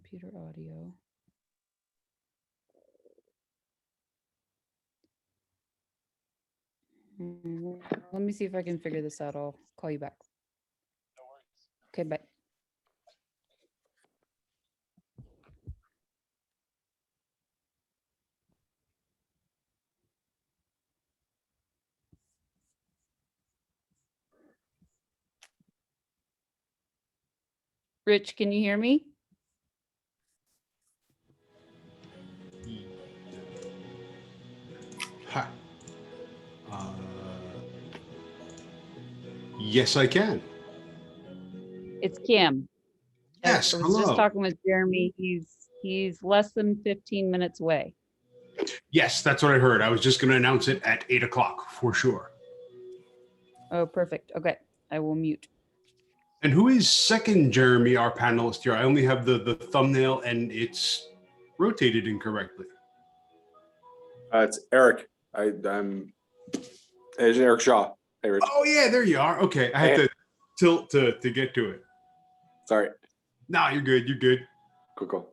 computer audio. Let me see if I can figure this out. I'll call you back. No worries. Okay, bye. Rich, can you hear me? Hi. Yes, I can. It's Kim. Yes, I was just hello. talking with Jeremy. He's less than 15 minutes away. Yes, that's what I heard. I was just going to announce it at 8 o'clock for sure. Oh, perfect. Okay, I will mute. And who is second Jeremy, our panelist here? I only have the thumbnail and it's rotated incorrectly. It's Eric. I'm It's Eric Shaw. Hey, Rich. Oh, yeah, there you are. Okay, I had to tilt to get to it. Sorry. No, you're good. You're good. Cool.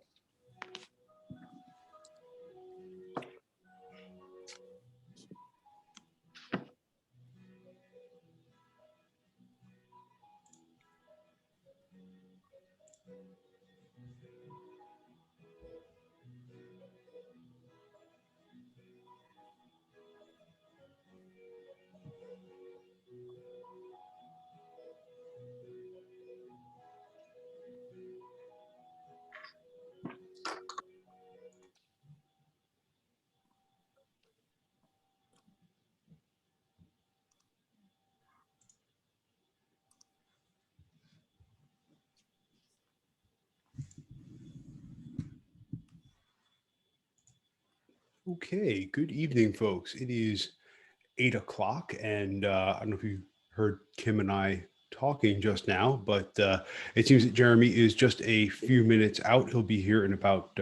Okay, good evening, folks. It is 8 o'clock, and I don't know if you heard Kim and I talking just now, but it seems that Jeremy is just a few minutes out. He'll be here in about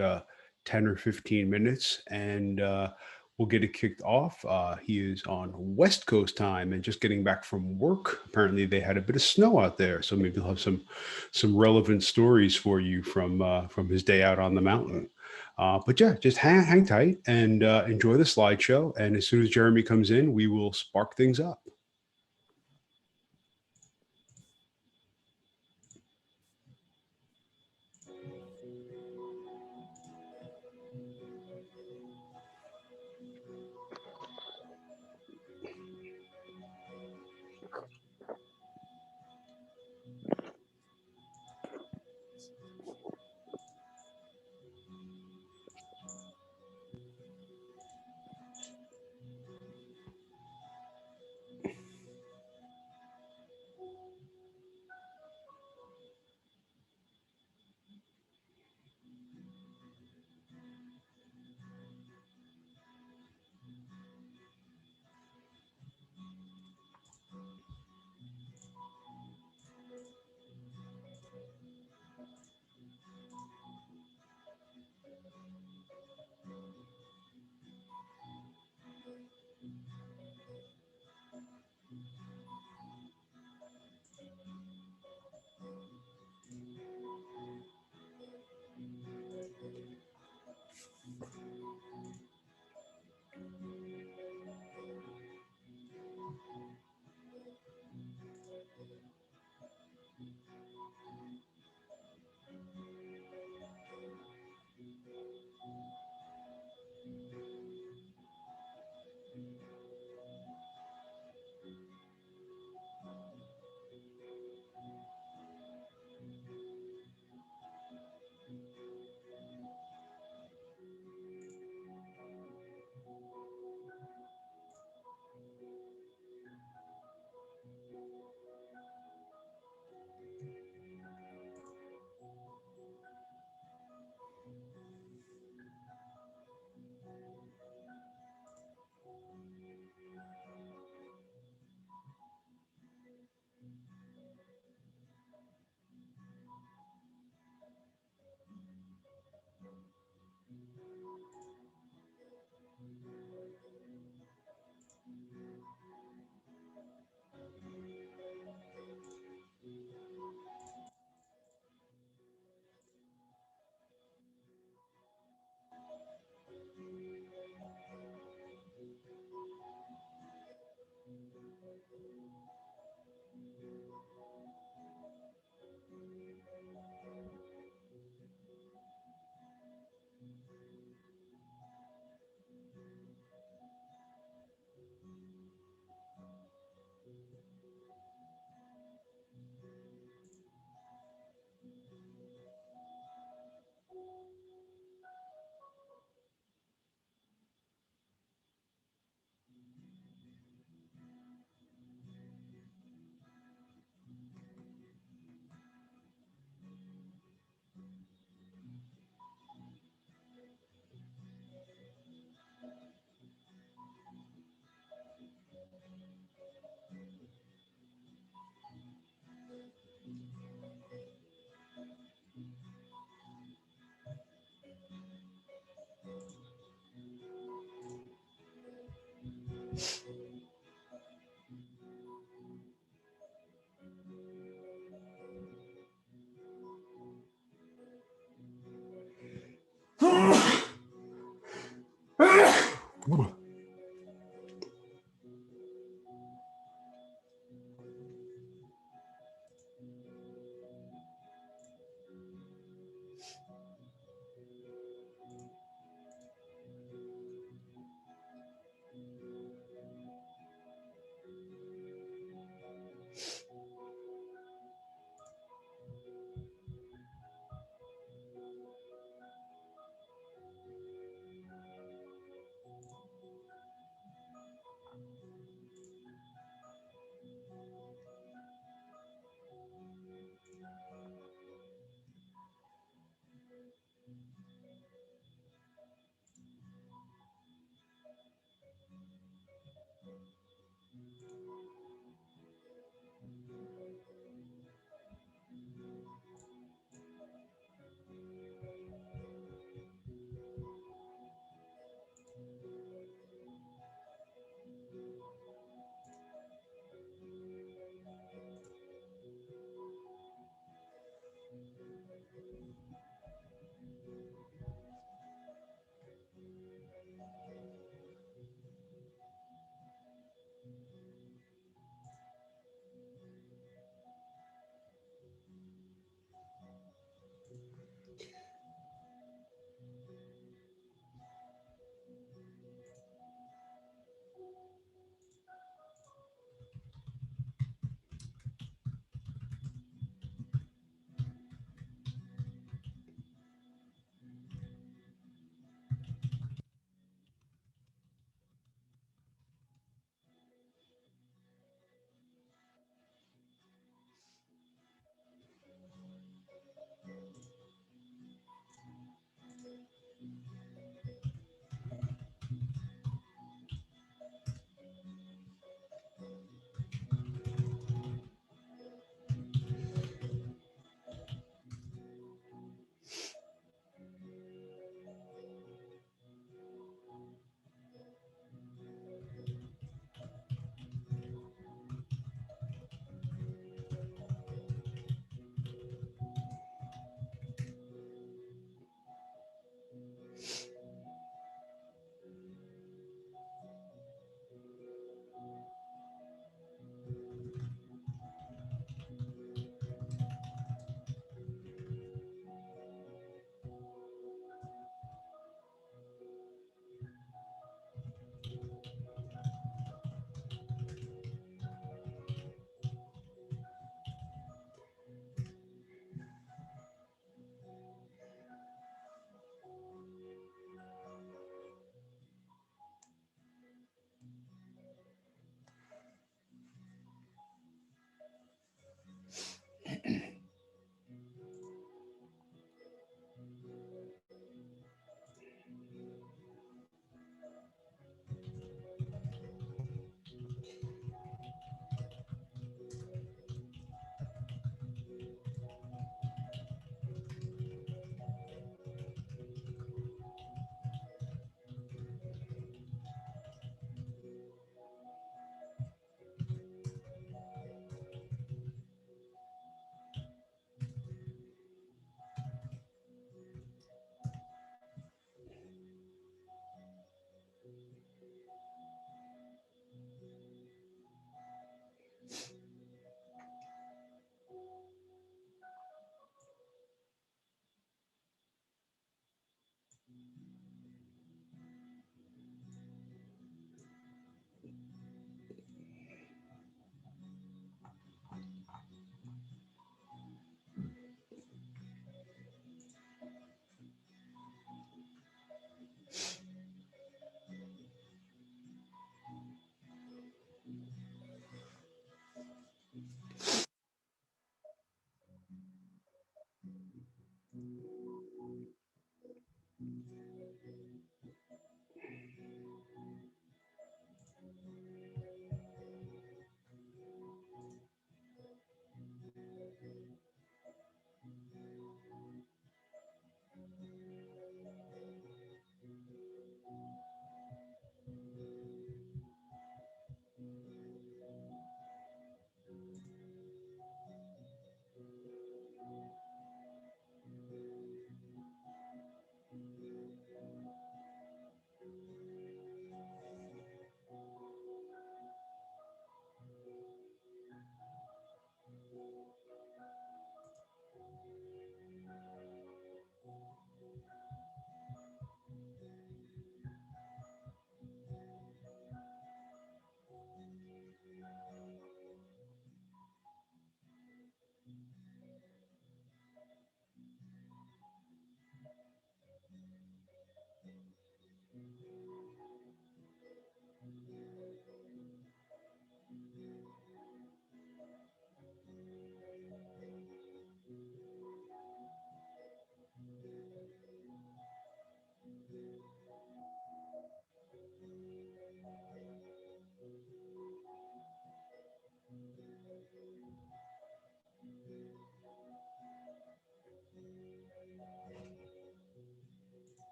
10 or 15 minutes, and we'll get it kicked off. He is on West Coast time and just getting back from work. Apparently, they had a bit of snow out there, so maybe he'll have some relevant stories for you from his day out on the mountain. But yeah, just hang tight and enjoy the slideshow. And as soon as Jeremy comes in, we will spark things up.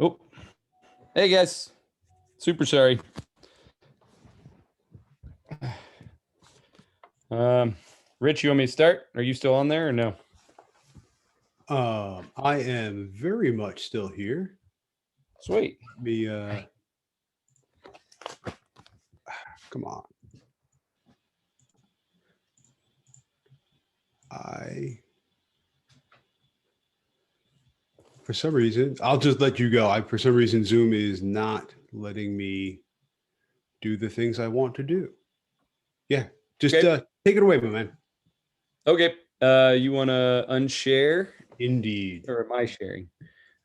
Oh, hey guys, super sorry. Rich, you want me to start? Are you still on there or no? I am very much still here. Sweet. Let me come on. For some reason, I'll just let you go. For some reason, Zoom is not letting me do the things I want to do. Yeah, just Okay. take it away, my man. Okay. You want to unshare Indeed. or am I sharing?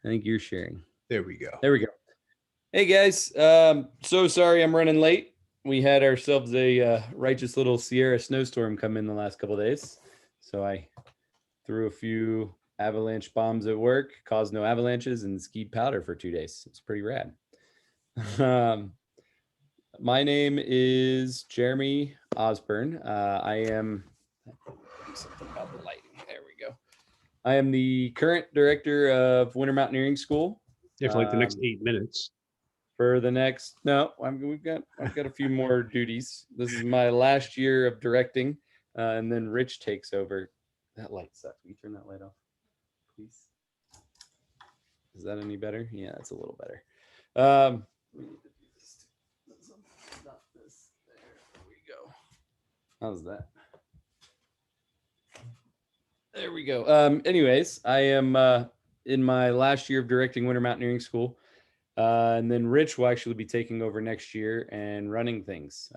I think you're sharing. There we go. There we go. Hey guys, so sorry I'm running late. We had ourselves a righteous little Sierra snowstorm come in the last couple of days. So I threw a few avalanche bombs at work, caused no avalanches, and skied powder for 2 days. It's pretty rad. My name is Jeremy Osborne. I am something about the lighting. There we go. I am the current director of Winter Mountaineering School. Yeah, for like the next 8 minutes. For the next, no, I've got a few more duties. This is my last year of directing, and then Rich takes over. That light sucks. Will you turn that light off, please? Is that any better? Yeah, it's a little better. We need to do this. Not this. There we go. How's that? There we go. Anyways, I am in my last year of directing Winter Mountaineering School. And then Rich will actually be taking over next year and running things.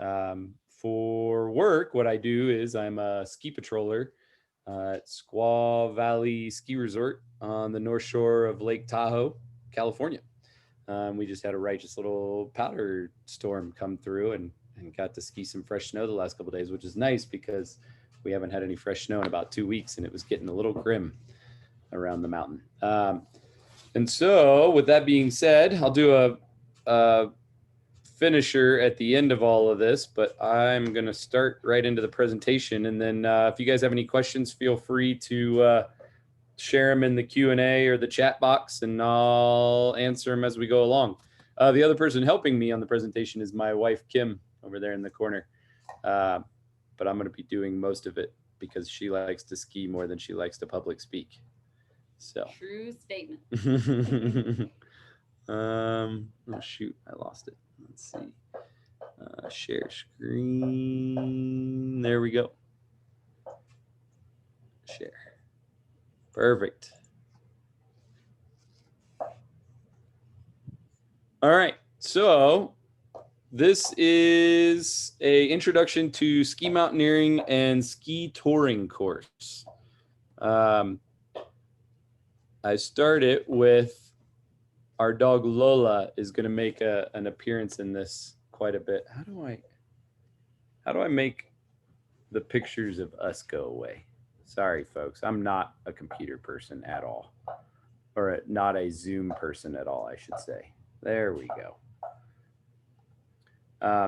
For work, what I do is I'm a ski patroller at Squaw Valley Ski Resort on the North Shore of Lake Tahoe, California. We just had a righteous little powder storm come through and got to ski some fresh snow the last couple of days, which is nice because we haven't had any fresh snow in about 2 weeks and it was getting a little grim around the mountain. And so with that being said, I'll do a finisher at the end of all of this, but I'm going to start right into the presentation. And then if you guys have any questions, feel free to share them in the Q&A or the chat box, and I'll answer them as we go along. The other person helping me on the presentation is my wife, Kim, over there in the corner. But I'm going to be doing most of it because she likes to ski more than she likes to public speak. So True statement. oh shoot, I lost it. Let's see. Share screen. There we go. Share. Perfect. All right. So This is a introduction to ski mountaineering and ski touring course. I started with our dog Lola is going to make an appearance in this quite a bit. How do I make the pictures of us go away? Sorry, folks. I'm not a computer person at all, or not a Zoom person at all, I should say. There we go.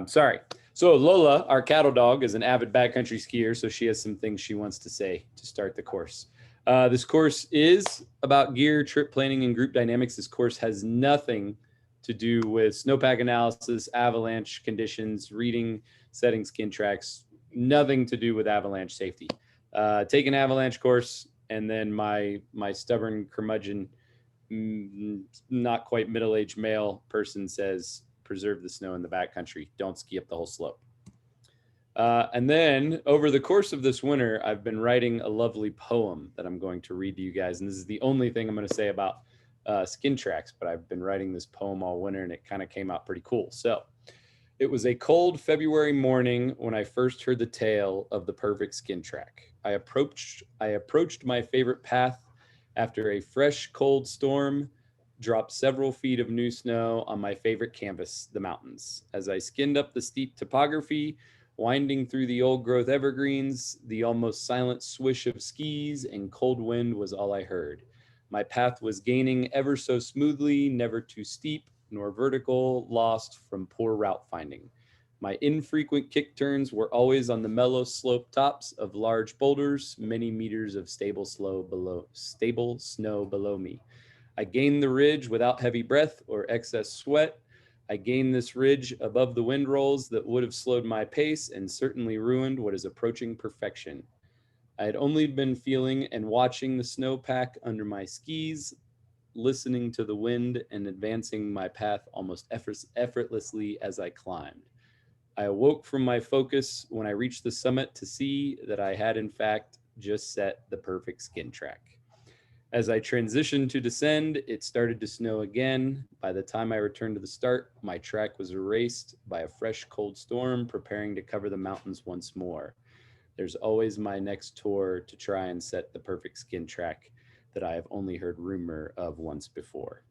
Sorry. So Lola, our cattle dog, is an avid backcountry skier, so she has some things she wants to say to start the course. This course is about gear, trip planning, and group dynamics. This course has nothing to do with snowpack analysis, avalanche conditions, reading, setting skin tracks, nothing to do with avalanche safety. Take an avalanche course, and then my stubborn curmudgeon, not quite middle-aged male person says, preserve the snow in the backcountry. Don't ski up the whole slope. And then over the course of this winter, I've been writing a lovely poem that I'm going to read to you guys. And this is the only thing I'm going to say about skin tracks, but I've been writing this poem all winter and it kind of came out pretty cool. So it was a cold February morning when I first heard the tale of the perfect skin track. I approached my favorite path after a fresh, cold storm dropped several feet of new snow on my favorite canvas, the mountains. As I skinned up the steep topography, winding through the old growth evergreens, the almost silent swish of skis and cold wind was all I heard. My path was gaining ever so smoothly, never too steep nor vertical, lost from poor route finding. My infrequent kick turns were always on the mellow slope tops of large boulders, many meters of stable snow below me. I gained the ridge without heavy breath or excess sweat. I gained this ridge above the wind rolls that would have slowed my pace and certainly ruined what is approaching perfection. I had only been feeling and watching the snowpack under my skis, listening to the wind and advancing my path almost effortlessly as I climbed. I awoke from my focus when I reached the summit to see that I had in fact just set the perfect skin track. As I transitioned to descend, it started to snow again. By the time I returned to the start, my track was erased by a fresh cold storm preparing to cover the mountains once more. There's always my next tour to try and set the perfect skin track that I have only heard rumor of once before.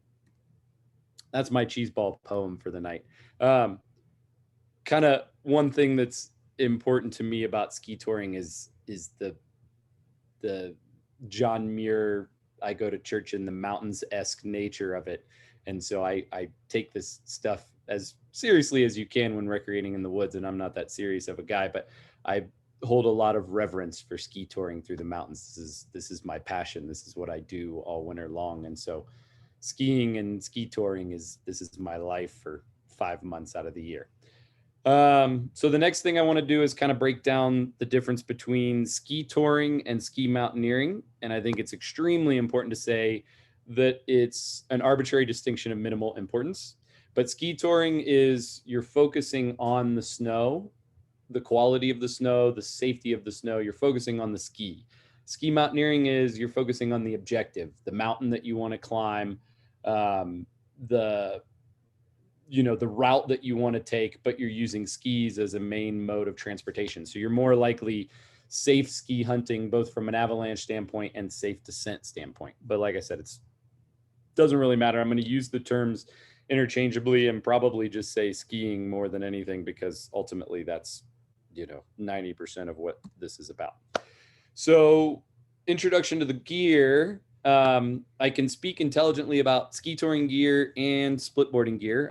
That's my cheeseball poem for the night. Kind of one thing that's important to me about ski touring is the John Muir, I go to church in the mountains-esque nature of it. And so I take this stuff as seriously as you can when recreating in the woods. And I'm not that serious of a guy, but I hold a lot of reverence for ski touring through the mountains. This is my passion. This is what I do all winter long. And so skiing and ski touring this is my life for 5 months out of the year. So the next thing I want to do is kind of break down the difference between ski touring and ski mountaineering. And I think it's extremely important to say that it's an arbitrary distinction of minimal importance. But ski touring is you're focusing on the snow, the quality of the snow, the safety of the snow. You're focusing on the ski. Ski mountaineering is you're focusing on the objective, the mountain that you want to climb, the route that you want to take, but you're using skis as a main mode of transportation. So you're more likely safe ski hunting, both from an avalanche standpoint and safe descent standpoint. But like I said, it doesn't really matter. I'm going to use the terms interchangeably and probably just say skiing more than anything, because ultimately that's, 90% of what this is about. So introduction to the gear. I can speak intelligently about ski touring gear and splitboarding gear.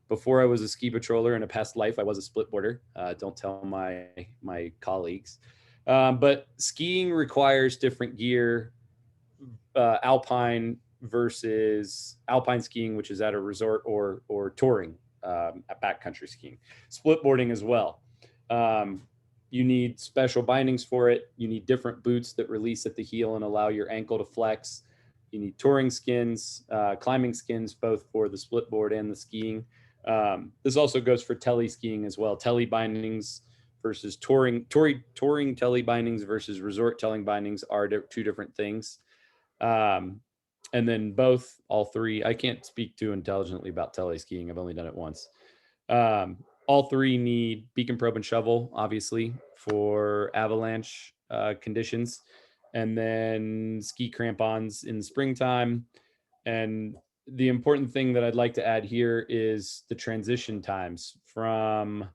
Before I was a ski patroller in a past life, I was a splitboarder. Don't tell my colleagues. But skiing requires different gear. Alpine versus alpine skiing, which is at a resort, or touring, at backcountry skiing. Splitboarding as well. You need special bindings for it. You need different boots that release at the heel and allow your ankle to flex. You need touring skins, climbing skins, both for the split board and the skiing. This also goes for tele skiing as well. Tele bindings versus touring tele bindings versus resort tele bindings are two different things. And then all three, I can't speak too intelligently about tele skiing. I've only done it once. All three need beacon probe and shovel, obviously, for avalanche conditions, and then ski crampons in the springtime. And the important thing that I'd like to add here is the transition times from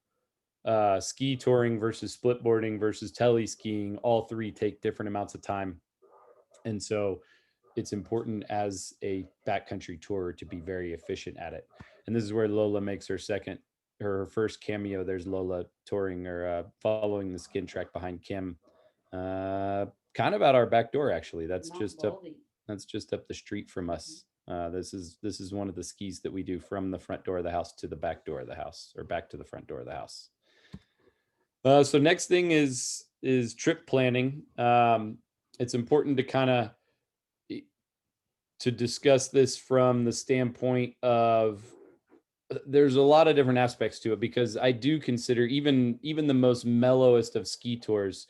ski touring versus split boarding versus tele skiing. All three take different amounts of time. And so it's important as a backcountry tourer to be very efficient at it. And this is where Lola makes her first cameo. There's Lola touring or following the skin track behind Kim, kind of at our back door. Actually, that's just up the street from us. This is one of the skis that we do from the front door of the house to the back door of the house, or back to the front door of the house. So next thing is trip planning. It's important to kind of to discuss this from the standpoint of there's a lot of different aspects to it, because I do consider even the most mellowest of ski tours,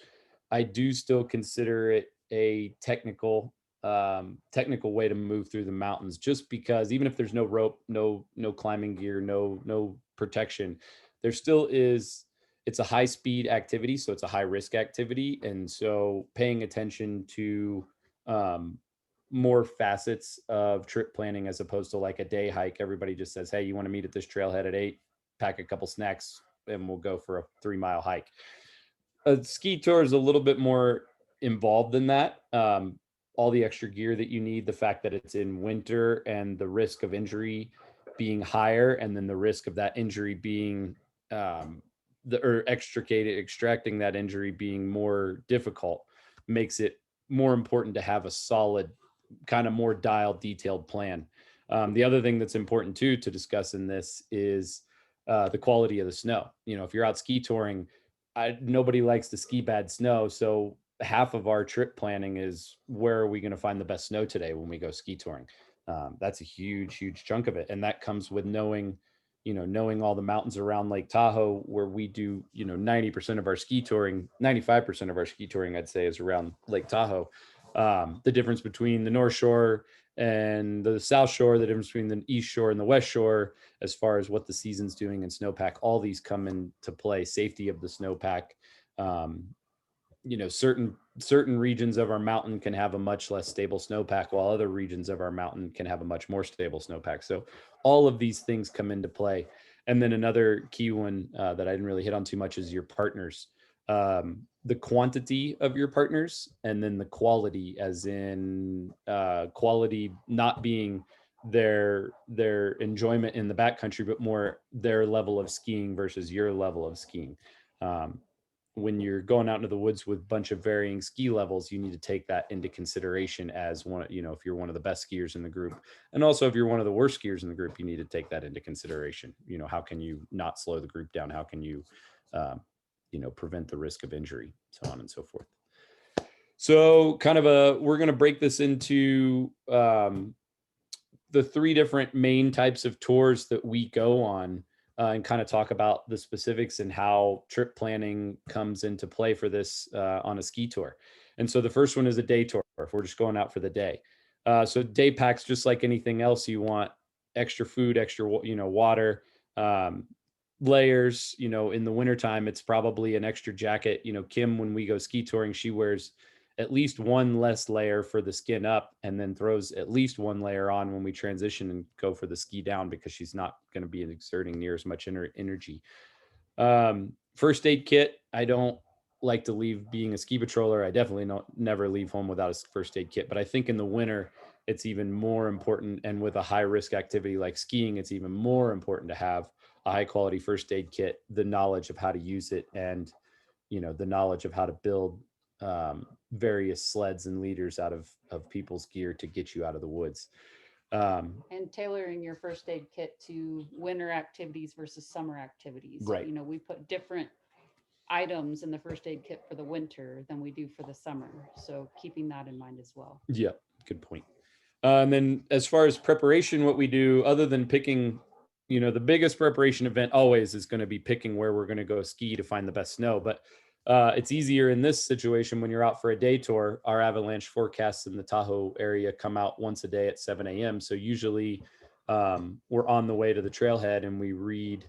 I do still consider it a technical way to move through the mountains, just because even if there's no rope, no climbing gear, no protection, there still is. It's a high speed activity, so it's a high risk activity, and so paying attention to more facets of trip planning, as opposed to like a day hike. Everybody just says, hey, you want to meet at this trailhead at 8, pack a couple snacks and we'll go for a 3-mile hike. A ski tour is a little bit more involved than that. All the extra gear that you need, the fact that it's in winter and the risk of injury being higher, and then the risk of that injury being extracting that injury being more difficult, makes it more important to have a solid, kind of more dialed, detailed plan. The other thing that's important too to discuss in this is the quality of the snow. If you're out ski touring, nobody likes to ski bad snow. So half of our trip planning is, where are we going to find the best snow today when we go ski touring? That's a huge chunk of it. And that comes with knowing all the mountains around Lake Tahoe, where we do, 90% of our ski touring, 95% of our ski touring, I'd say, is around Lake Tahoe. The difference between the North Shore and the South Shore, the difference between the East Shore and the West Shore, as far as what the season's doing in snowpack, all these come into play. Safety of the snowpack. Certain regions of our mountain can have a much less stable snowpack, while other regions of our mountain can have a much more stable snowpack. So all of these things come into play. And then another key one that I didn't really hit on too much is your partners. The quantity of your partners, and then the quality, as in quality not being their enjoyment in the backcountry, but more their level of skiing versus your level of skiing. When you're going out into the woods with a bunch of varying ski levels, you need to take that into consideration as one, if you're one of the best skiers in the group. And also, if you're one of the worst skiers in the group, you need to take that into consideration. How can you not slow the group down? How can you, prevent the risk of injury, so on and so forth. So we're going to break this into the 3 different main types of tours that we go on, and kind of talk about the specifics and how trip planning comes into play for this on a ski tour. And so the first one is a day tour, if we're just going out for the day. So day packs, just like anything else, you want extra food, extra, water, layers. In the wintertime, it's probably an extra jacket. Kim, when we go ski touring, she wears at least one less layer for the skin up, and then throws at least one layer on when we transition and go for the ski down, because she's not going to be exerting near as much energy. First aid kit, I don't like to leave. Being a ski patroller, I definitely never leave home without a first aid kit. But I think in the winter, it's even more important. And with a high risk activity like skiing, it's even more important to have a high quality first aid kit, the knowledge of how to use it, and the knowledge of how to build various sleds and leaders out of people's gear to get you out of the woods. And tailoring your first aid kit to winter activities versus summer activities. Right. We put different items in the first aid kit for the winter than we do for the summer. So keeping that in mind as well. Yeah, good point. And then as far as preparation, what we do, other than picking, the biggest preparation event always is going to be picking where we're going to go ski to find the best snow. But it's easier in this situation when you're out for a day tour. Our avalanche forecasts in the Tahoe area come out once a day at 7 a.m. So usually we're on the way to the trailhead and we read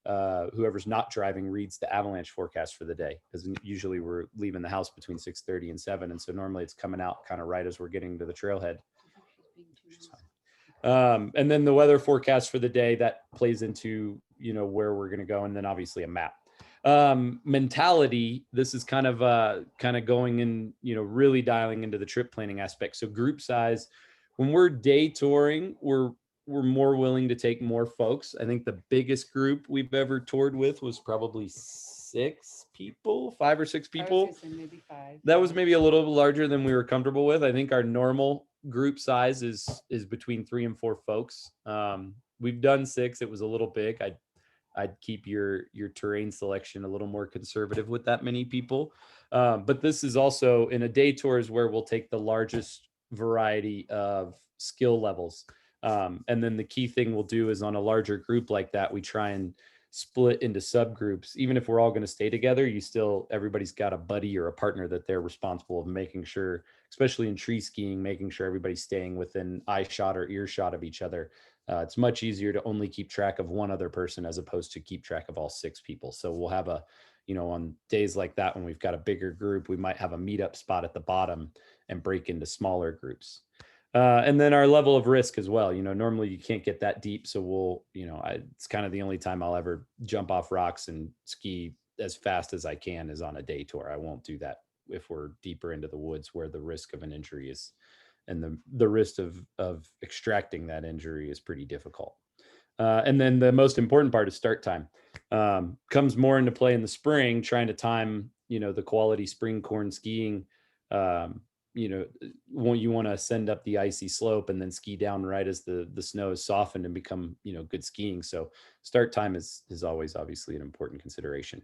whoever's not driving reads the avalanche forecast for the day, because usually we're leaving the house between 6:30 and 7, and so normally it's coming out kind of right as we're getting to the trailhead. And then the weather forecast for the day that plays into, where we're going to go, and then obviously a map. Mentality, this is kind of going in, really dialing into the trip planning aspect. So group size, when we're day touring, we're more willing to take more folks. I think the biggest group we've ever toured with was probably 6 people, 5 or 6 people. I was gonna say maybe 5. That was maybe a little larger than we were comfortable with. I think our normal group size is between 3 and 4 folks. We've done 6. It was a little big. I'd keep your terrain selection a little more conservative with that many people. But this is also in a day tour is where we'll take the largest variety of skill levels. And then the key thing we'll do is on a larger group like that, we try and split into subgroups. Even if we're all going to stay together, everybody's got a buddy or a partner that they're responsible of making sure, especially in tree skiing, making sure everybody's staying within eye shot or earshot of each other. It's much easier to only keep track of one other person as opposed to keep track of all 6 people. So we'll have on days like that, when we've got a bigger group, we might have a meetup spot at the bottom and break into smaller groups. And then our level of risk as well. Normally you can't get that deep. So it's kind of the only time I'll ever jump off rocks and ski as fast as I can is on a day tour. I won't do that if we're deeper into the woods where the risk of an injury is, and the risk of extracting that injury is pretty difficult. And then the most important part is start time. Comes more into play in the spring, trying to time, the quality spring corn skiing. When you want to send up the icy slope and then ski down right as the snow is softened and become, good skiing. So start time is always obviously an important consideration.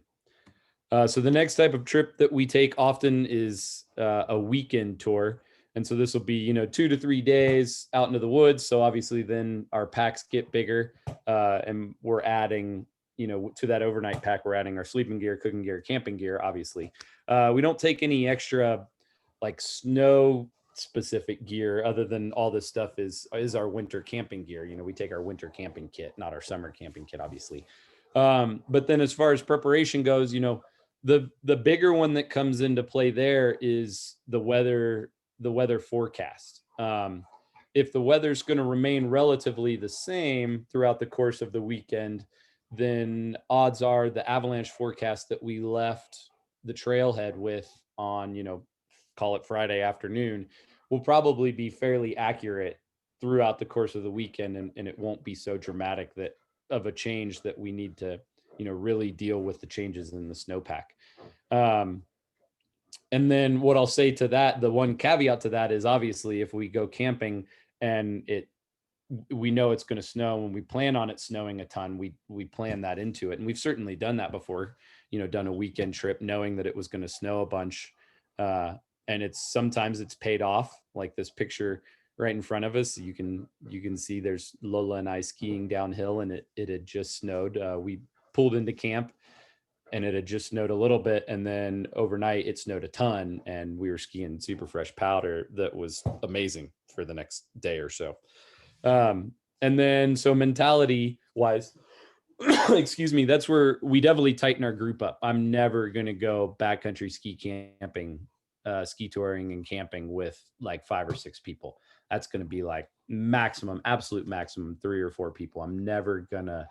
So the next type of trip that we take often is a weekend tour. And so this will be, 2 to 3 days out into the woods. So obviously then our packs get bigger, and we're adding, to that overnight pack, we're adding our sleeping gear, cooking gear, camping gear, obviously. We don't take any extra like snow specific gear other than all this stuff is our winter camping gear. We take our winter camping kit, not our summer camping kit, obviously. But then as far as preparation goes, the bigger one that comes into play there is the weather forecast. If the weather's going to remain relatively the same throughout the course of the weekend, then odds are the avalanche forecast that we left the trailhead with on, call it Friday afternoon, will probably be fairly accurate throughout the course of the weekend. And it won't be so dramatic that of a change that we need to, really deal with the changes in the snowpack. And then what I'll say to that, the one caveat to that is obviously if we go camping and we know it's going to snow and we plan on it snowing a ton, we plan that into it. And we've certainly done that before, done a weekend trip knowing that it was going to snow a bunch. And sometimes it's paid off, like this picture right in front of us. You can see there's Lola and I skiing downhill, and it had just snowed. We pulled into camp and it had just snowed a little bit, and then overnight it snowed a ton, and we were skiing super fresh powder that was amazing for the next day or so. And then so mentality wise, excuse me, that's where we definitely tighten our group up. I'm never going to go backcountry ski camping, ski touring and camping with like 5 or 6 people. That's going to be like absolute maximum 3 or 4 people. I'm never gonna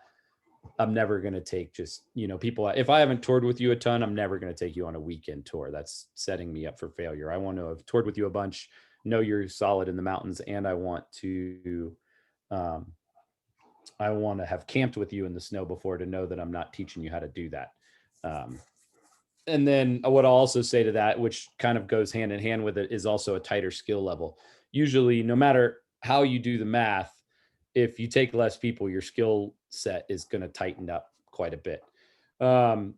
take just, people. If I haven't toured with you a ton, I'm never going to take you on a weekend tour. That's setting me up for failure. I want to have toured with you a bunch, know you're solid in the mountains, and I want to have camped with you in the snow before to know that I'm not teaching you how to do that. And then what I'll also say to that, which kind of goes hand in hand with it, is also a tighter skill level. Usually, no matter how you do the math, if you take less people, your skill set is going to tighten up quite a bit. I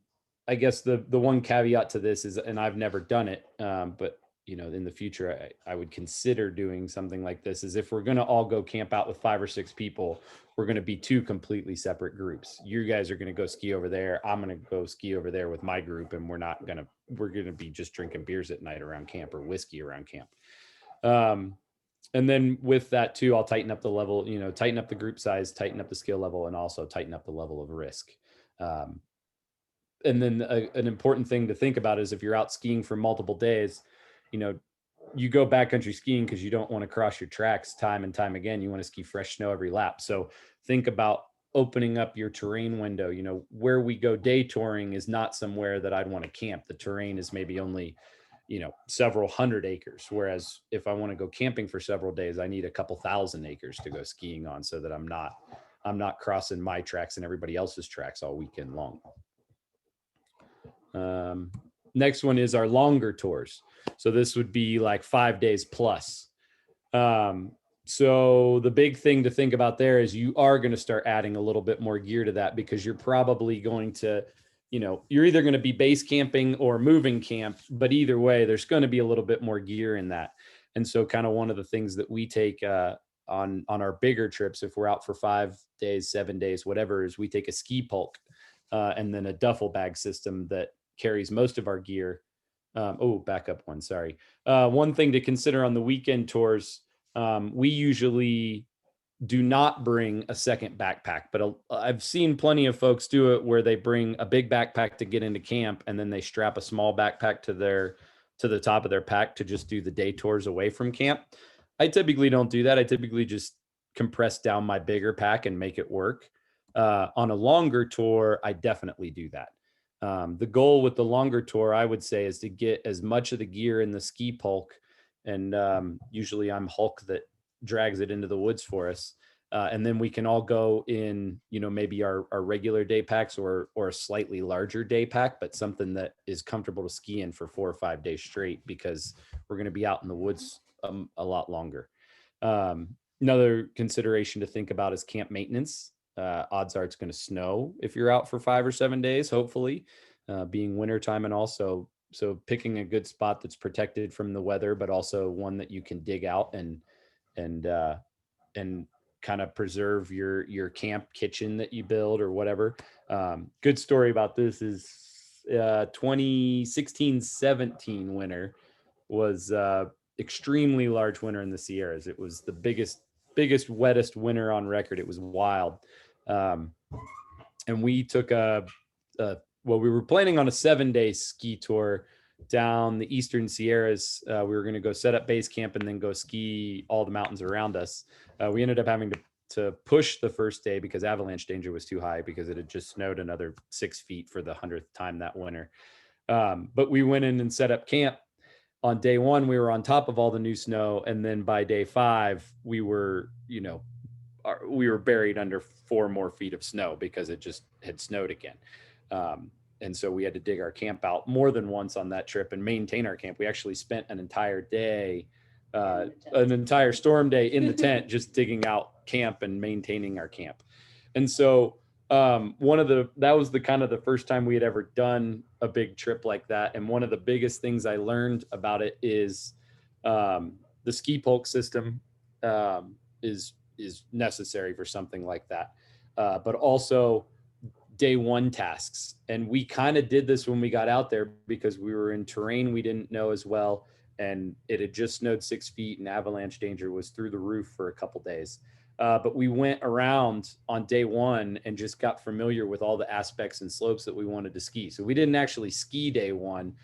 guess the one caveat to this is, and I've never done it, but in the future, I would consider doing something like this, is if we're going to all go camp out with 5 or 6 people, we're going to be 2 completely separate groups. You guys are going to go ski over there. I'm going to go ski over there with my group, and we're going to be just drinking beers at night around camp, or whiskey around camp. And then with that too, I'll tighten up the level, tighten up the group size, tighten up the skill level, and also tighten up the level of risk. And then an important thing to think about is if you're out skiing for multiple days, you go backcountry skiing because you don't want to cross your tracks time and time again. You want to ski fresh snow every lap. So think about opening up your terrain window. Where we go day touring is not somewhere that I'd want to camp. The terrain is maybe only, several hundred acres. Whereas if I want to go camping for several days, I need a couple thousand acres to go skiing on so that I'm not crossing my tracks and everybody else's tracks all weekend long. Next one is our longer tours. So this would be like 5 days plus. So the big thing to think about there is you are going to start adding a little bit more gear to that, because you're probably going to, you're either going to be base camping or moving camp, but either way, there's going to be a little bit more gear in that. And so kind of one of the things that we take, on our bigger trips, if we're out for 5 days, 7 days, whatever, is we take a ski pulk, and then a duffel bag system that carries most of our gear. Back up one, sorry. One thing to consider on the weekend tours, we usually do not bring a second backpack, but I've seen plenty of folks do it where they bring a big backpack to get into camp, and then they strap a small backpack to the top of their pack to just do the day tours away from camp. I typically don't do that. I typically just compress down my bigger pack and make it work. On a longer tour, I definitely do that. The goal with the longer tour, I would say, is to get as much of the gear in the ski pulk, and usually I'm Hulk that drags it into the woods for us, and then we can all go in, maybe our regular day packs or a slightly larger day pack, but something that is comfortable to ski in for 4 or 5 days straight, because we're going to be out in the woods a lot longer. Another consideration to think about is camp maintenance. Odds are it's going to snow if you're out for 5 or 7 days, hopefully, being wintertime, and also so picking a good spot that's protected from the weather, but also one that you can dig out and kind of preserve your camp kitchen that you build or whatever. Good story about this is 2016-17 winter was extremely large winter in the Sierras. It was the biggest, wettest winter on record. It was wild. And we took we were planning on a 7-day ski tour down the Eastern Sierras. We were going to go set up base camp and then go ski all the mountains around us. We ended up having to push the first day because avalanche danger was too high, because it had just snowed another 6 feet for the 100th time that winter. But we went in and set up camp. On day 1, we were on top of all the new snow. And then by day 5, we were buried under 4 more feet of snow because it just had snowed again. And so we had to dig our camp out more than once on that trip and maintain our camp. We actually spent an entire day, an entire storm day in the tent, just digging out camp and maintaining our camp. And so that was the kind of the first time we had ever done a big trip like that. And one of the biggest things I learned about it is the ski pulk system is necessary for something like that. But also day 1 tasks. And we kind of did this when we got out there because we were in terrain we didn't know as well. And it had just snowed 6 feet and avalanche danger was through the roof for a couple days. But we went around on day 1 and just got familiar with all the aspects and slopes that we wanted to ski. So we didn't actually ski day 1.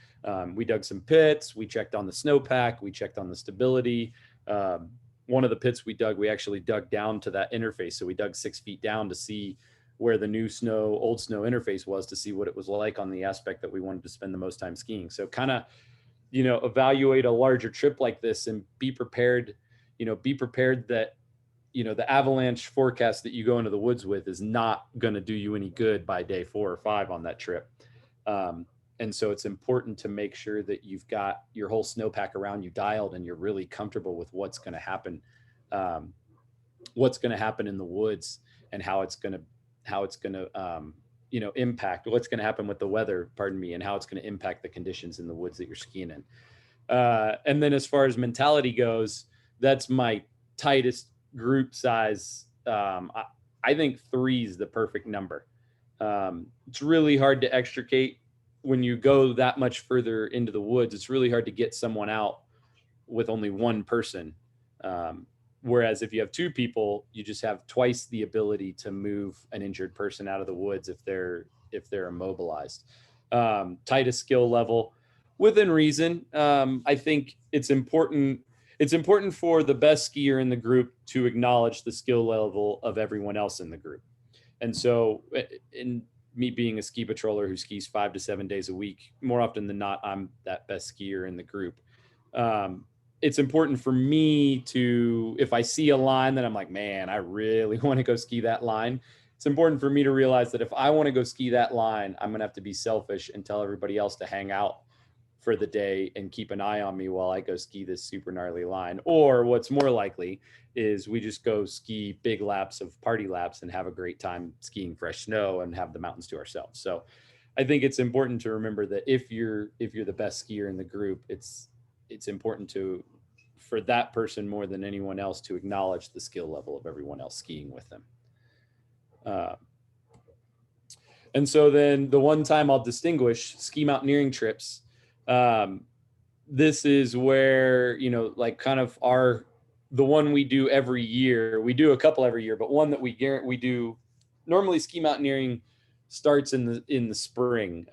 We dug some pits. We checked on the snowpack. We checked on the stability. One of the pits we dug, we actually dug down to that interface. So we dug 6 feet down to see where the new snow, old snow interface was, to see what it was like on the aspect that we wanted to spend the most time skiing. So kind of, evaluate a larger trip like this and be prepared that, the avalanche forecast that you go into the woods with is not going to do you any good by day 4 or 5 on that trip. And so it's important to make sure that you've got your whole snowpack around you dialed and you're really comfortable with what's going to happen in the woods and how it's going to impact what's going to happen with the weather, and how it's going to impact the conditions in the woods that you're skiing in. And then as far as mentality goes, that's my tightest group size. I think 3 is the perfect number. It's really hard to extricate when you go that much further into the woods. It's really hard to get someone out with only one person. Whereas if you have 2 people, you just have twice the ability to move an injured person out of the woods if if they're immobilized. Tightest skill level within reason. I think it's important. It's important for the best skier in the group to acknowledge the skill level of everyone else in the group. And so in me being a ski patroller who skis 5 to 7 days a week, more often than not, I'm that best skier in the group. It's important for me to, if I see a line that I'm like, man, I really want to go ski that line. It's important for me to realize that if I want to go ski that line, I'm going to have to be selfish and tell everybody else to hang out for the day and keep an eye on me while I go ski this super gnarly line. Or what's more likely is we just go ski big laps of party laps and have a great time skiing fresh snow and have the mountains to ourselves. So I think it's important to remember that if you're the best skier in the group, it's important for that person more than anyone else to acknowledge the skill level of everyone else skiing with them. And so then the one time I'll distinguish ski mountaineering trips. This is where, like kind of the one we do every year. We do a couple every year, but one that we do normally. Ski mountaineering starts in the spring.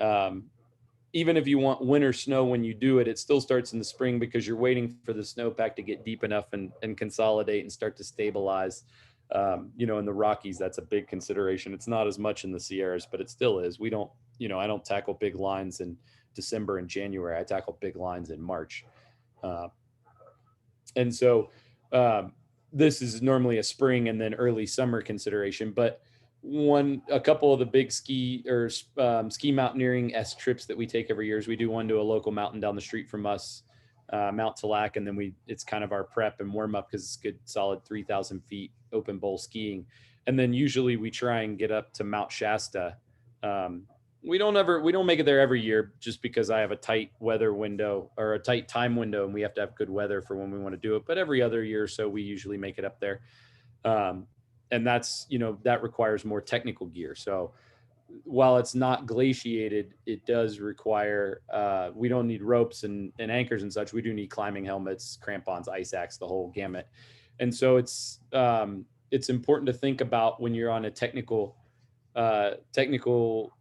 Even if you want winter snow when you do it, it still starts in the spring because you're waiting for the snowpack to get deep enough and consolidate and start to stabilize. In the Rockies, that's a big consideration. It's not as much in the Sierras, but it still is. We don't, I don't tackle big lines in December and January. I tackle big lines in March. And so this is normally a spring and then early summer consideration, but a couple of the big ski mountaineering trips that we take every year is we do one to a local mountain down the street from us, Mount Talac, and then it's kind of our prep and warm up because it's good solid 3,000 feet open bowl skiing, and then usually we try and get up to Mount Shasta. We don't make it there every year just because I have a tight weather window or a tight time window, and we have to have good weather for when we want to do it. But every other year or so, we usually make it up there. And that's, that requires more technical gear. So while it's not glaciated, it does require, we don't need ropes and anchors and such. We do need climbing helmets, crampons, ice axe, the whole gamut. And so it's important to think about when you're on a technical ski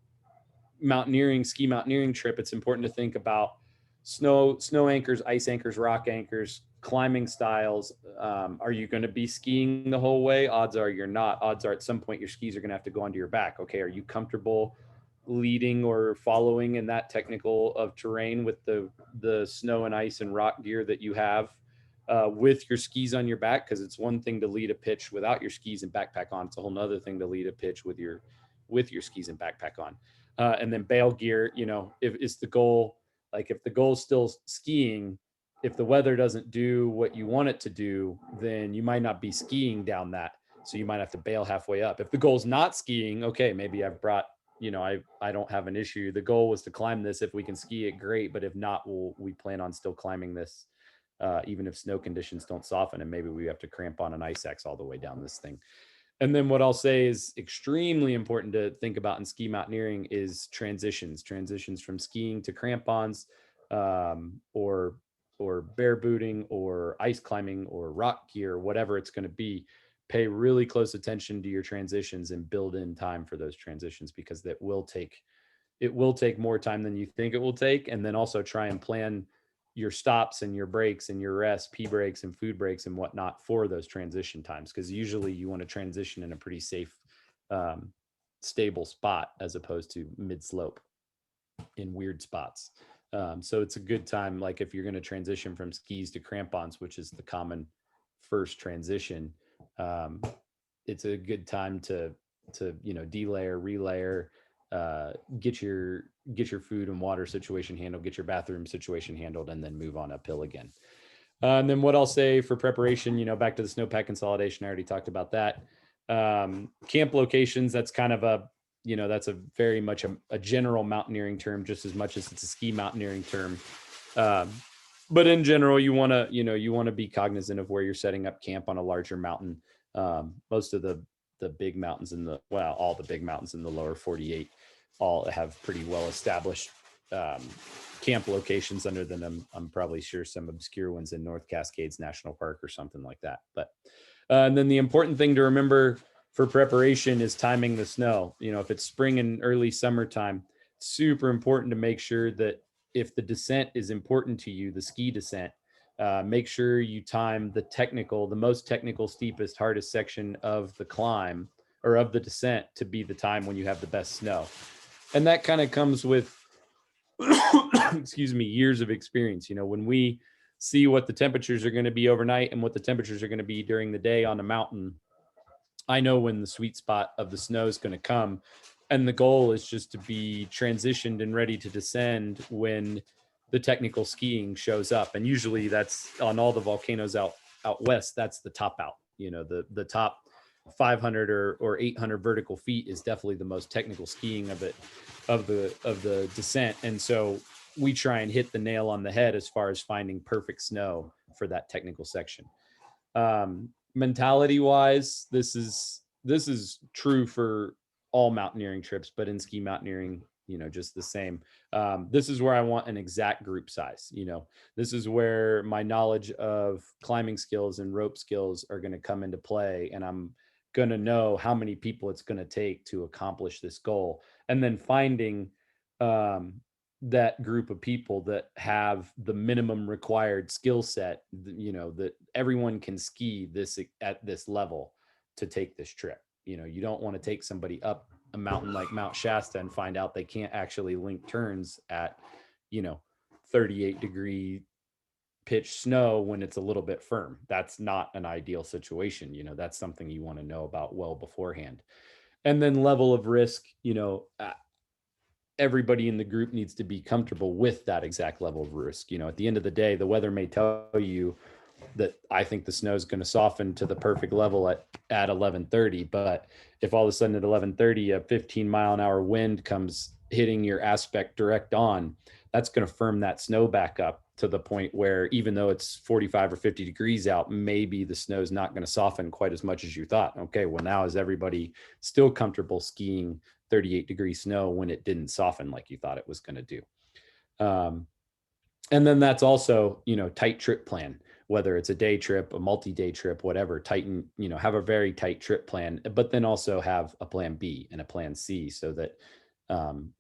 mountaineering trip. It's important to think about snow anchors, ice anchors, rock anchors, climbing styles. Are you going to be skiing the whole way? Odds are you're not. Odds are at some point your skis are going to have to go onto your back. Okay, are you comfortable leading or following in that technical of terrain with the snow and ice and rock gear that you have with your skis on your back? Because it's one thing to lead a pitch without your skis and backpack on. It's a whole nother thing to lead a pitch with your skis and backpack on. And then bail gear, if it's the goal, like if the goal is still skiing, if the weather doesn't do what you want it to do, then you might not be skiing down that. So you might have to bail halfway up. If the goal is not skiing, okay, maybe I've brought, I don't have an issue. The goal was to climb this. If we can ski it, great. But if not, we plan on still climbing this, even if snow conditions don't soften, and maybe we have to cramp on an ice axe all the way down this thing. And then what I'll say is extremely important to think about in ski mountaineering is transitions from skiing to crampons, or bare booting or ice climbing or rock gear, whatever it's going to be. Pay really close attention to your transitions and build in time for those transitions, because it will take more time than you think it will take. And then also try and plan your stops and your breaks and your rest, pee breaks and food breaks and whatnot for those transition times. Because usually you want to transition in a pretty safe, stable spot as opposed to mid slope in weird spots. So it's a good time, like if you're going to transition from skis to crampons, which is the common first transition, it's a good time to delayer, relayer, get your food and water situation handled, get your bathroom situation handled, and then move on uphill again. And then what I'll say for preparation, back to the snowpack consolidation, I already talked about that. Camp locations, that's kind of that's a very much a general mountaineering term, just as much as it's a ski mountaineering term. But in general, you want to be cognizant of where you're setting up camp on a larger mountain. Most of the big mountains all the big mountains in the lower 48 all have pretty well established camp locations under them. I'm probably sure some obscure ones in North Cascades National Park or something like that. But and then the important thing to remember for preparation is timing the snow. You know, if it's spring and early summertime, it's super important to make sure that if the descent is important to you, the ski descent, make sure you time the most technical, steepest, hardest section of the climb or of the descent to be the time when you have the best snow. And that kind of comes with, excuse me, years of experience. You know, when we see what the temperatures are going to be overnight and what the temperatures are going to be during the day on the mountain, I know when the sweet spot of the snow is going to come. And the goal is just to be transitioned and ready to descend when the technical skiing shows up. And usually that's on all the volcanoes out west. That's the top out. You know, the top 500 or 800 vertical feet is definitely the most technical skiing of the descent. And so we try and hit the nail on the head as far as finding perfect snow for that technical section. Mentality wise, this is true for all mountaineering trips, but in ski mountaineering, you know, just the same. This is where I want an exact group size. You know, this is where my knowledge of climbing skills and rope skills are going to come into play, and I'm going to know how many people it's going to take to accomplish this goal, and then finding that group of people that have the minimum required skill set, you know, that everyone can ski this at this level to take this trip. You know, you don't want to take somebody up a mountain like Mount Shasta and find out they can't actually link turns at, you know, 38-degree pitch snow when it's a little bit firm. That's not an ideal situation. You know, that's something you want to know about well beforehand. And then level of risk, you know, everybody in the group needs to be comfortable with that exact level of risk. You know, at the end of the day, the weather may tell you that I think the snow is going to soften to the perfect level at 11:30. But if all of a sudden at 11:30, a 15-mile-an-hour wind comes hitting your aspect direct on, that's going to firm that snow back up to the point where even though it's 45 or 50 degrees out, maybe the snow is not going to soften quite as much as you thought. Okay, well, now is everybody still comfortable skiing 38-degree snow when it didn't soften like you thought it was going to do? And then that's also, you know, tight trip plan, whether it's a day trip, a multi-day trip, whatever, tighten, you know, have a very tight trip plan, but then also have a plan B and a plan C so that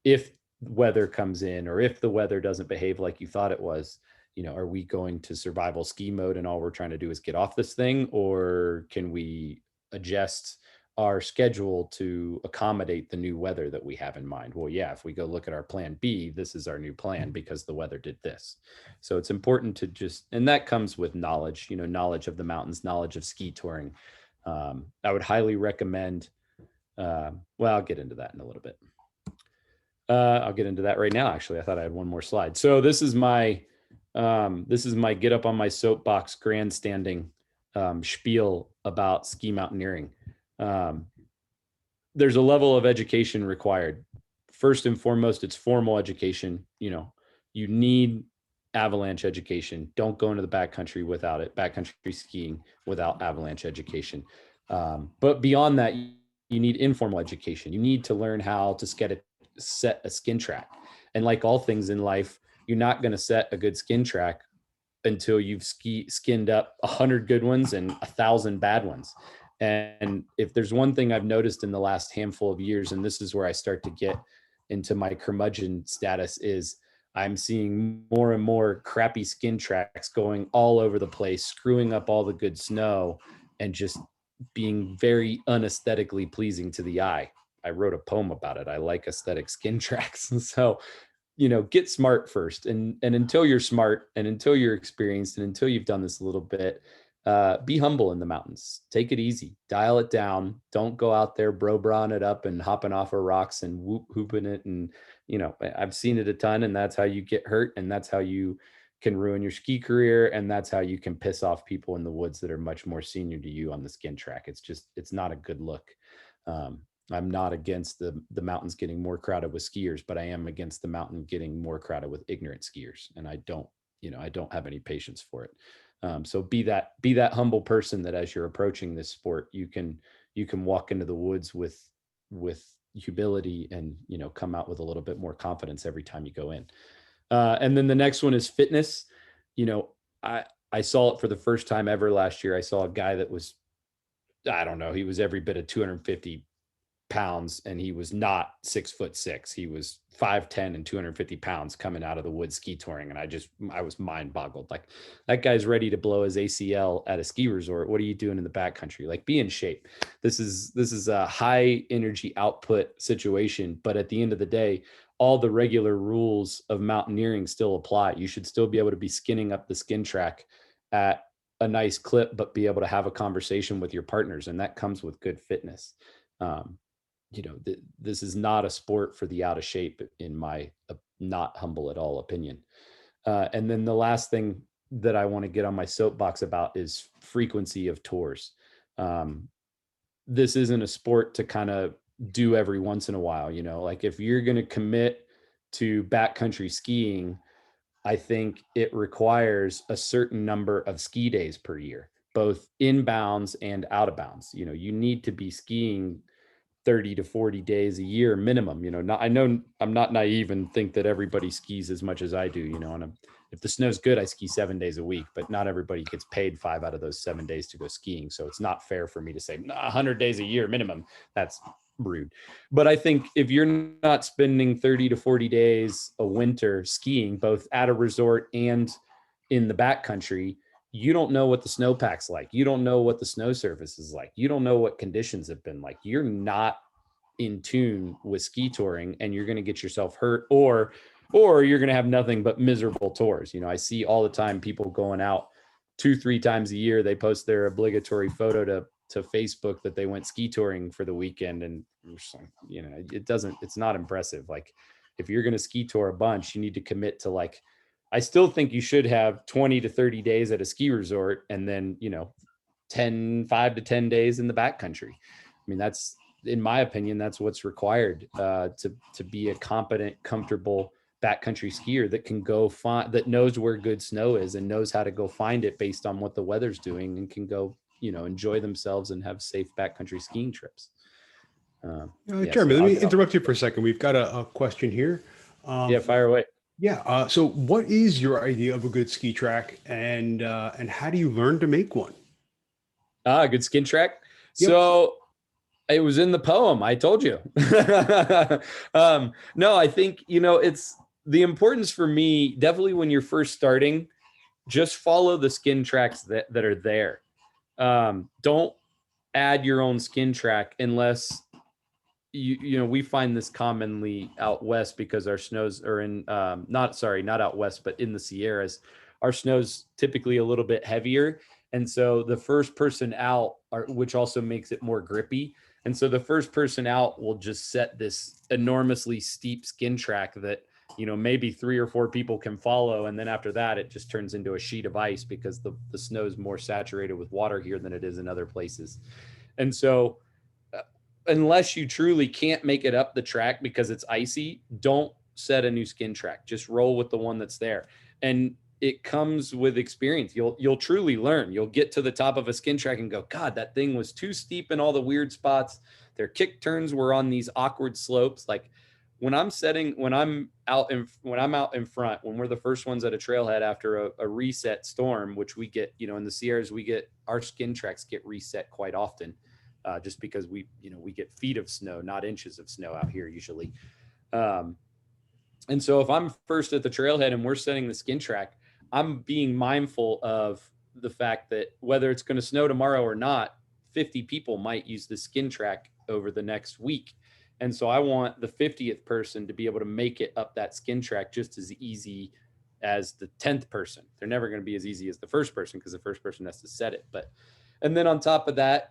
if weather comes in or if the weather doesn't behave like you thought it was, you know, are we going to survival ski mode and all we're trying to do is get off this thing, or can we adjust our schedule to accommodate the new weather that we have in mind? Well, yeah, if we go look at our plan B, this is our new plan because the weather did this. So it's important to just, and that comes with knowledge, you know, knowledge of the mountains, knowledge of ski touring. I would highly recommend, well, I'll get into that in a little bit. I'll get into that right now. Actually, I thought I had one more slide. So this is my get up on my soapbox grandstanding spiel about ski mountaineering. There's a level of education required. First and foremost, it's formal education. You know, you need avalanche education. Don't go into the backcountry without it, backcountry skiing without avalanche education. But beyond that, you need informal education. You need to learn how to set a skin track. And like all things in life, you're not going to set a good skin track until you've skinned up 100 good ones and 1,000 bad ones. And if there's one thing I've noticed in the last handful of years, and this is where I start to get into my curmudgeon status, is I'm seeing more and more crappy skin tracks going all over the place, screwing up all the good snow and just being very unesthetically pleasing to the eye. I wrote a poem about it. I like aesthetic skin tracks. And so, you know, get smart first. And until you're smart and until you're experienced and until you've done this a little bit, be humble in the mountains. Take it easy, dial it down. Don't go out there bro-braing it up and hopping off of rocks and hooping it. And, you know, I've seen it a ton, and that's how you get hurt. And that's how you can ruin your ski career. And that's how you can piss off people in the woods that are much more senior to you on the skin track. It's not a good look. I'm not against the mountains getting more crowded with skiers, but I am against the mountain getting more crowded with ignorant skiers. And I don't have any patience for it. So be that humble person that as you're approaching this sport, you can walk into the woods with humility and, you know, come out with a little bit more confidence every time you go in. And then the next one is fitness. You know, I saw it for the first time ever last year. I saw a guy that was I don't know, he was every bit of 250 pounds, and he was not 6'6". He was 5'10" and 250 pounds coming out of the woods ski touring. And I was mind boggled. Like, that guy's ready to blow his ACL at a ski resort. What are you doing in the backcountry? Like, be in shape. This is a high energy output situation. But at the end of the day, all the regular rules of mountaineering still apply. You should still be able to be skinning up the skin track at a nice clip, but be able to have a conversation with your partners. And that comes with good fitness. Um, this is not a sport for the out of shape, in my not humble at all opinion. And then the last thing that I want to get on my soapbox about is frequency of tours. This isn't a sport to kind of do every once in a while. Like, if you're going to commit to backcountry skiing, I think it requires a certain number of ski days per year, both inbounds and out of bounds. You need to be skiing 30 to 40 days a year minimum. I know I'm not naive and think that everybody skis as much as I do, and if the snow's good, I ski 7 days a week, but not everybody gets paid 5 out of those 7 days to go skiing. So it's not fair for me to say 100 days a year minimum. That's rude. But I think if you're not spending 30 to 40 days a winter skiing, both at a resort and in the backcountry, you don't know what the snowpack's like. You don't know what the snow surface is like. You don't know what conditions have been like. You're not in tune with ski touring, and you're going to get yourself hurt, or you're going to have nothing but miserable tours. I see all the time people going out 2-3 times a year. They post their obligatory photo to Facebook that they went ski touring for the weekend. And it's not impressive. Like, if you're going to ski tour a bunch, you need to commit to, like, I still think you should have 20 to 30 days at a ski resort, and then, 5 to 10 days in the backcountry. I mean, that's, in my opinion, that's what's required to be a competent, comfortable backcountry skier that can go find, that knows where good snow is and knows how to go find it based on what the weather's doing, and can go, enjoy themselves and have safe backcountry skiing trips. Jeremy, let me interrupt you for a second. We've got a question here. Yeah, fire away. Yeah. So what is your idea of a good ski track, and how do you learn to make one? Good skin track. Yep. So it was in the poem. I told you. No, I think, it's the importance for me, definitely when you're first starting, just follow the skin tracks that are there. Don't add your own skin track unless we find this commonly out west, because our snows are in, not out west, but in the Sierras, our snow's typically a little bit heavier. And so the first person out, which also makes it more grippy. And so the first person out will just set this enormously steep skin track that, maybe 3 or 4 people can follow. And then after that, it just turns into a sheet of ice, because the snow is more saturated with water here than it is in other places. And so unless you truly can't make it up the track because it's icy, don't set a new skin track. Just roll with the one that's there. And it comes with experience. You'll truly learn. You'll get to the top of a skin track and go, God, that thing was too steep in all the weird spots. Their kick turns were on these awkward slopes. Like, when I'm out in front, when we're the first ones at a trailhead after a reset storm, which we get, in the Sierras, our skin tracks get reset quite often. Just because we get feet of snow, not inches of snow out here usually. And so if I'm first at the trailhead and we're setting the skin track, I'm being mindful of the fact that whether it's going to snow tomorrow or not, 50 people might use the skin track over the next week. And so I want the 50th person to be able to make it up that skin track just as easy as the 10th person. They're never going to be as easy as the first person, because the first person has to set it. And then on top of that,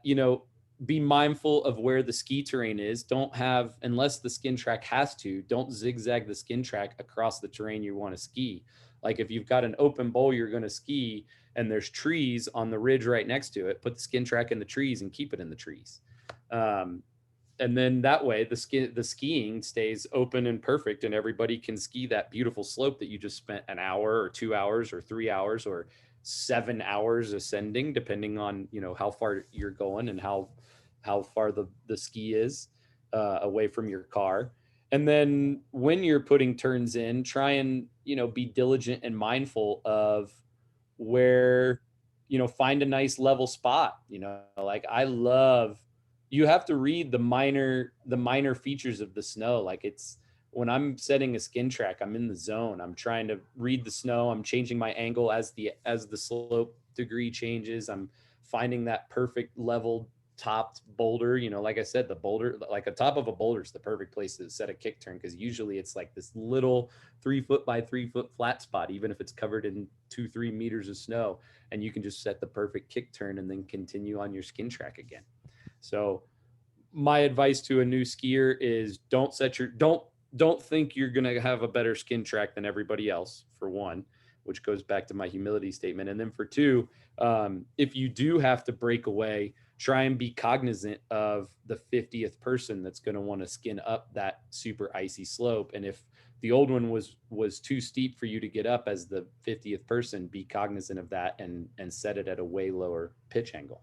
be mindful of where the ski terrain is. Unless the skin track has to, don't zigzag the skin track across the terrain you want to ski. Like, if you've got an open bowl you're going to ski and there's trees on the ridge right next to it, put the skin track in the trees and keep it in the trees. And then that way the skiing stays open and perfect, and everybody can ski that beautiful slope that you just spent an hour or 2 hours or 3 hours or 7 hours ascending, depending on, how far you're going and how far the ski is away from your car. And then when you're putting turns in, try and, be diligent and mindful of where, find a nice level spot. Like you have to read the minor features of the snow. Like when I'm setting a skin track, I'm in the zone. I'm trying to read the snow. I'm changing my angle as the slope degree changes. I'm finding that perfect level topped boulder. Like I said, the boulder, like a top of a boulder is the perfect place to set a kick turn, because usually it's like this little 3 foot by 3 foot flat spot, even if it's covered in 2-3 meters of snow, and you can just set the perfect kick turn and then continue on your skin track again. So my advice to a new skier is don't think you're going to have a better skin track than everybody else, for one, which goes back to my humility statement. And then for two, if you do have to break away, try and be cognizant of the 50th person that's going to want to skin up that super icy slope. And if the old one was too steep for you to get up as the 50th person, be cognizant of that and set it at a way lower pitch angle.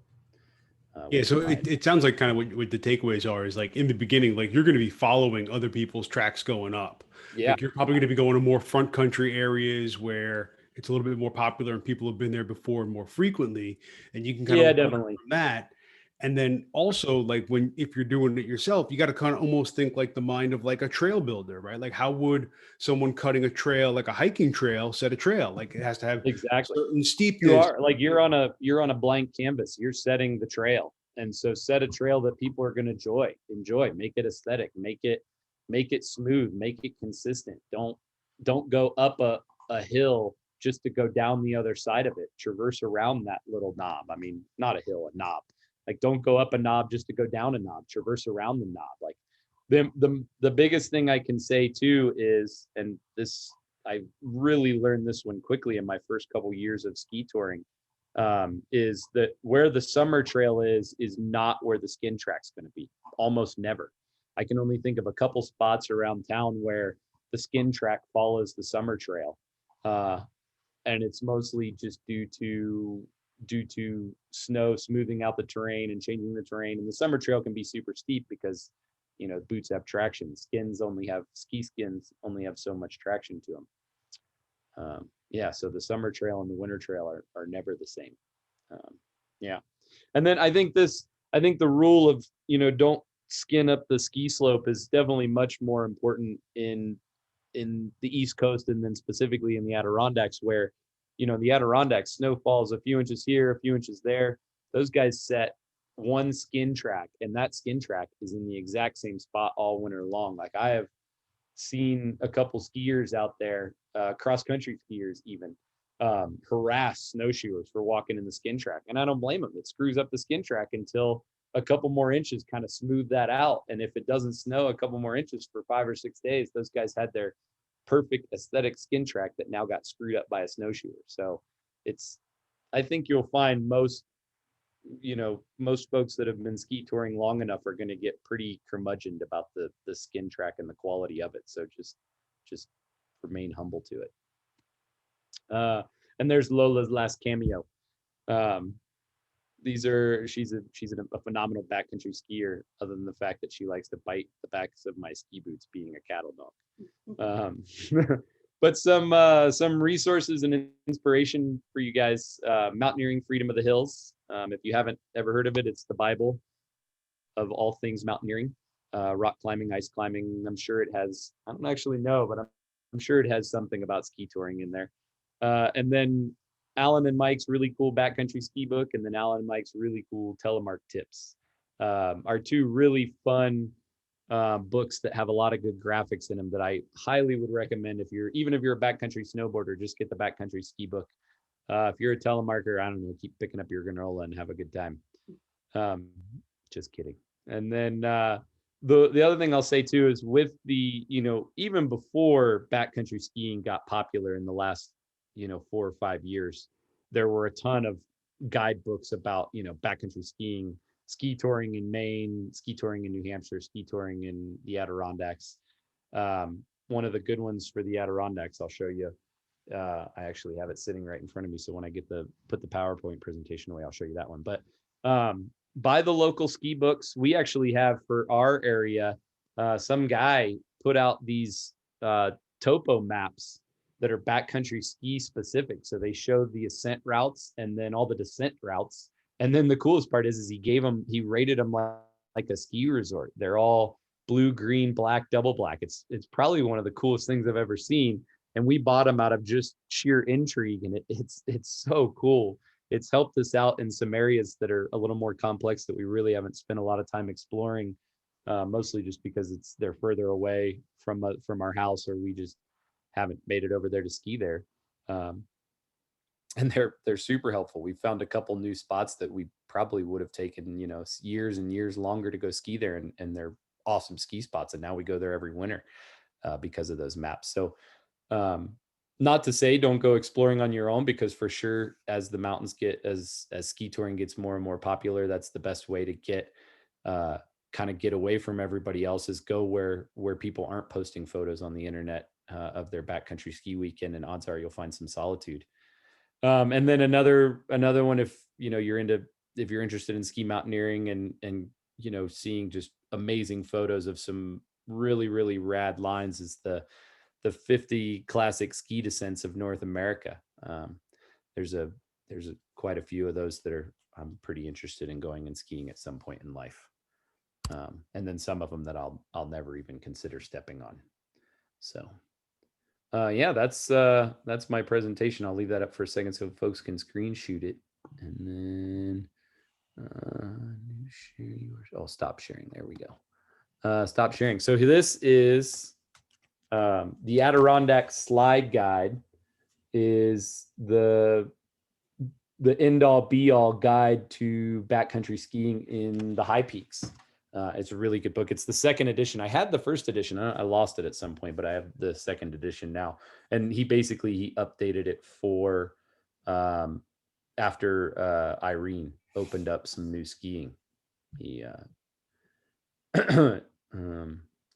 Yeah, so it sounds like kind of what the takeaways are is like in the beginning, like you're going to be following other people's tracks going up. Yeah. Like you're probably going to be going to more front country areas where it's a little bit more popular and people have been there before and more frequently, and you can kind of learn definitely from that. And then also, like if you're doing it yourself, you got to kind of almost think like the mind of like a trail builder, right? Like how would someone cutting a trail, like a hiking trail, set a trail? Like it has to have exactly certain steepness. You're on a blank canvas. You're setting the trail, and so set a trail that people are going to enjoy. Make it aesthetic. Make it smooth. Make it consistent. Don't go up a hill just to go down the other side of it. Traverse around that little knob. I mean, not a hill, a knob. Like don't go up a knob just to go down a knob. Traverse around the knob. Like the biggest thing I can say too is, and this I really learned this one quickly in my first couple years of ski touring, is that where the summer trail is not where the skin track's going to be. Almost never. I can only think of a couple spots around town where the skin track follows the summer trail, and it's mostly just due to snow smoothing out the terrain and changing the terrain. And the summer trail can be super steep because boots have traction. Ski skins only have so much traction to them. So the summer trail and the winter trail are never the same. And then I think the rule of don't skin up the ski slope is definitely much more important in the East Coast, and then specifically in the Adirondacks, where the Adirondacks, snow falls a few inches here, a few inches there. Those guys set one skin track, and that skin track is in the exact same spot all winter long. Like I have seen a couple skiers out there, cross-country skiers even, harass snowshoers for walking in the skin track. And I don't blame them. It screws up the skin track until a couple more inches kind of smooth that out. And if it doesn't snow a couple more inches for 5 or 6 days, those guys had their perfect aesthetic skin track that now got screwed up by a snowshoer. So I think you'll find most folks that have been ski touring long enough are going to get pretty curmudgeoned about the skin track and the quality of it. So just remain humble to it. And there's Lola's last cameo. She's a phenomenal backcountry skier, other than the fact that she likes to bite the backs of my ski boots, being a cattle dog. But some resources and inspiration for you guys. Mountaineering Freedom of the Hills. If you haven't ever heard of it, it's the Bible of all things mountaineering. Rock climbing, ice climbing. I'm sure it has, I don't actually know, but I'm sure it has something about ski touring in there. And then Alan and Mike's really cool backcountry ski book, and then Alan and Mike's really cool telemark tips are two really fun books that have a lot of good graphics in them that I highly would recommend. Even if you're a backcountry snowboarder, just get the backcountry ski book. If you're a telemarker, I don't know, keep picking up your granola and have a good time. Just kidding. And then the other thing I'll say too is with the, even before backcountry skiing got popular in the last 4 or 5 years, there were a ton of guidebooks about backcountry skiing, ski touring in Maine, ski touring in New Hampshire, ski touring in the Adirondacks. One of the good ones for the Adirondacks, I'll show you. I actually have it sitting right in front of me, so when I put the PowerPoint presentation away, I'll show you that one. But buy the local ski books. We actually have, for our area, some guy put out these topo maps that are backcountry ski specific. So they showed the ascent routes and then all the descent routes. And then the coolest part is he rated them like a ski resort. They're all blue, green, black, double black. It's probably one of the coolest things I've ever seen. And we bought them out of just sheer intrigue, and it's so cool. It's helped us out in some areas that are a little more complex that we really haven't spent a lot of time exploring, mostly just because they're further away from our house, or we just haven't made it over there to ski there. And they're super helpful. We found a couple new spots that we probably would have taken, years and years longer to go ski there, and they're awesome ski spots. And now we go there every winter because of those maps. So not to say don't go exploring on your own, because for sure, as the mountains as ski touring gets more and more popular, that's the best way to get kind of get away from everybody else, is go where people aren't posting photos on the internet of their backcountry ski weekend, and odds are you'll find some solitude. And then another one, if you're interested in ski mountaineering and seeing just amazing photos of some really, really rad lines, is the 50 classic ski descents of North America. There's quite a few of those that I'm pretty interested in going and skiing at some point in life. And then some of them that I'll never even consider stepping on. So yeah, that's my presentation. I'll leave that up for a second so folks can screen shoot it. And then stop sharing. There we go. Stop sharing. So this is the Adirondack Slide Guide, is the end all be all guide to backcountry skiing in the high peaks. It's a really good book. It's the second edition. I had the first edition. I lost it at some point, but I have the second edition now. And he updated it for after Irene opened up some new skiing. He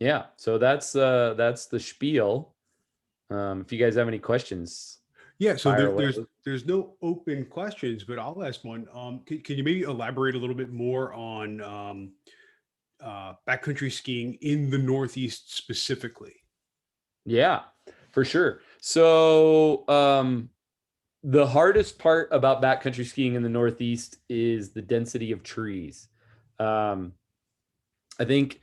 yeah, so that's the spiel. If you guys have any questions. Yeah, so fire away. there's no open questions, but I'll ask one. Can you maybe elaborate a little bit more on backcountry skiing in the Northeast specifically? Yeah, for sure. So the hardest part about backcountry skiing in the Northeast is the density of trees. I think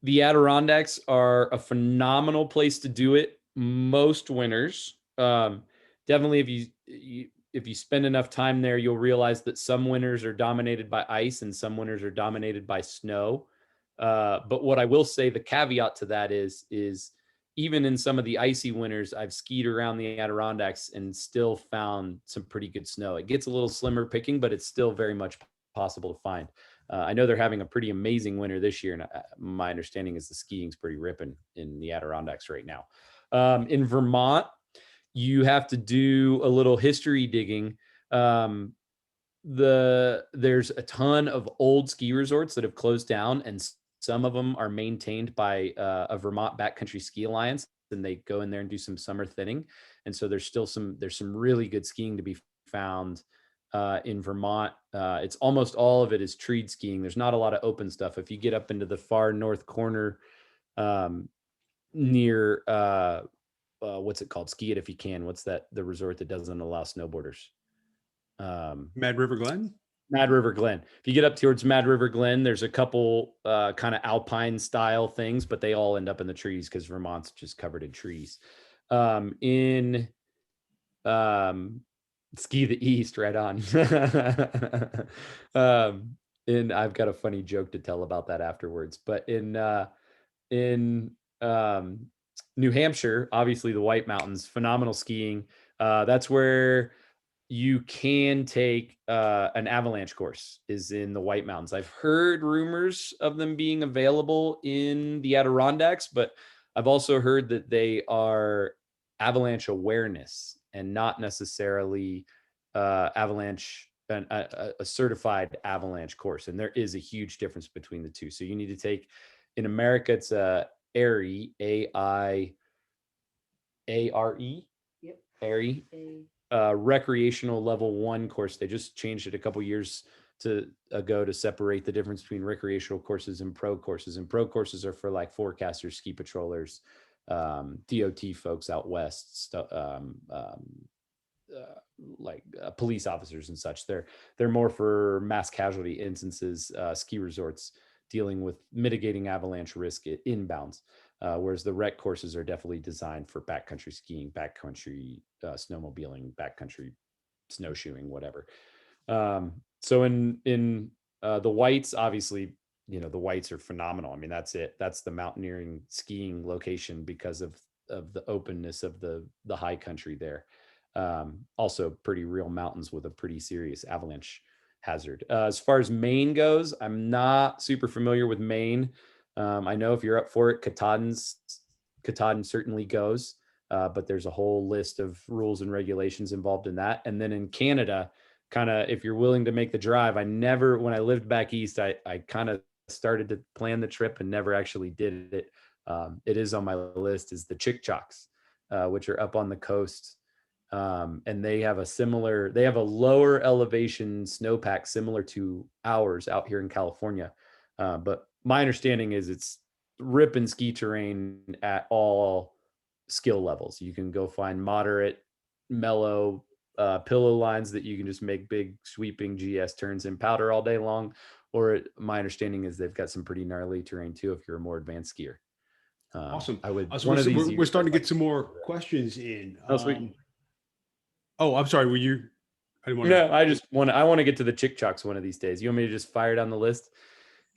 the Adirondacks are a phenomenal place to do it most winters. Definitely, if you spend enough time there, you'll realize that some winters are dominated by ice and some winters are dominated by snow. But what I will say, the caveat to that is even in some of the icy winters, I've skied around the Adirondacks and still found some pretty good snow. It gets a little slimmer picking, but it's still very much possible to find. I know they're having a pretty amazing winter this year, and my understanding is the skiing's pretty ripping in the Adirondacks right now. In Vermont, you have to do a little history digging. There's a ton of old ski resorts that have closed down, and some of them are maintained by a Vermont Backcountry Ski Alliance, and they go in there and do some summer thinning. And so there's some really good skiing to be found in Vermont. It's almost all of it is treed skiing. There's not a lot of open stuff. If you get up into the far north corner near what's it called? Ski It If You Can. What's that? The resort that doesn't allow snowboarders. Mad River Glen? Mad River Glen. If you get up towards Mad River Glen, there's a couple kind of alpine style things, but they all end up in the trees because Vermont's just covered in trees. In Ski the East, right on. And I've got a funny joke to tell about that afterwards. But in New Hampshire, obviously the White Mountains, phenomenal skiing. That's where you can take an avalanche course, is in the White Mountains. I've heard rumors of them being available in the Adirondacks, but I've also heard that they are avalanche awareness and not necessarily avalanche, a certified avalanche course. And there is a huge difference between the two. So you need to take, in America, it's AIRE, AIARE, Yep. AIRE, recreational level 1 course. They just changed it a couple years ago to separate the difference between recreational courses and pro courses. And pro courses are for like forecasters, ski patrollers, DOT folks out west, police officers and such. They're more for mass casualty instances, ski resorts dealing with mitigating avalanche risk inbounds, whereas the rec courses are definitely designed for backcountry skiing, backcountry snowmobiling, backcountry snowshoeing, whatever. So in the whites, obviously, the whites are phenomenal. I mean, that's it. That's the mountaineering skiing location because of the openness of the high country there. Also pretty real mountains with a pretty serious avalanche hazard. As far as Maine goes, I'm not super familiar with Maine. I know if you're up for it, Katahdin certainly goes, but there's a whole list of rules and regulations involved in that. And then in Canada, kind of, if you're willing to make the drive, when I lived back east, I kind of started to plan the trip and never actually did it. It is on my list, is the Chickchocks, which are up on the coast. And they have a lower elevation snowpack similar to ours out here in California. But my understanding is it's rip and ski terrain at all skill levels. You can go find moderate, mellow pillow lines that you can just make big sweeping GS turns in powder all day long. Or my understanding is they've got some pretty gnarly terrain too if you're a more advanced skier. Awesome. I would. So we're starting to get some more questions in. Oh, sweet. Oh, I'm sorry. Were you? I didn't want No, I want to get to the Chickchocks one of these days. You want me to just fire down the list?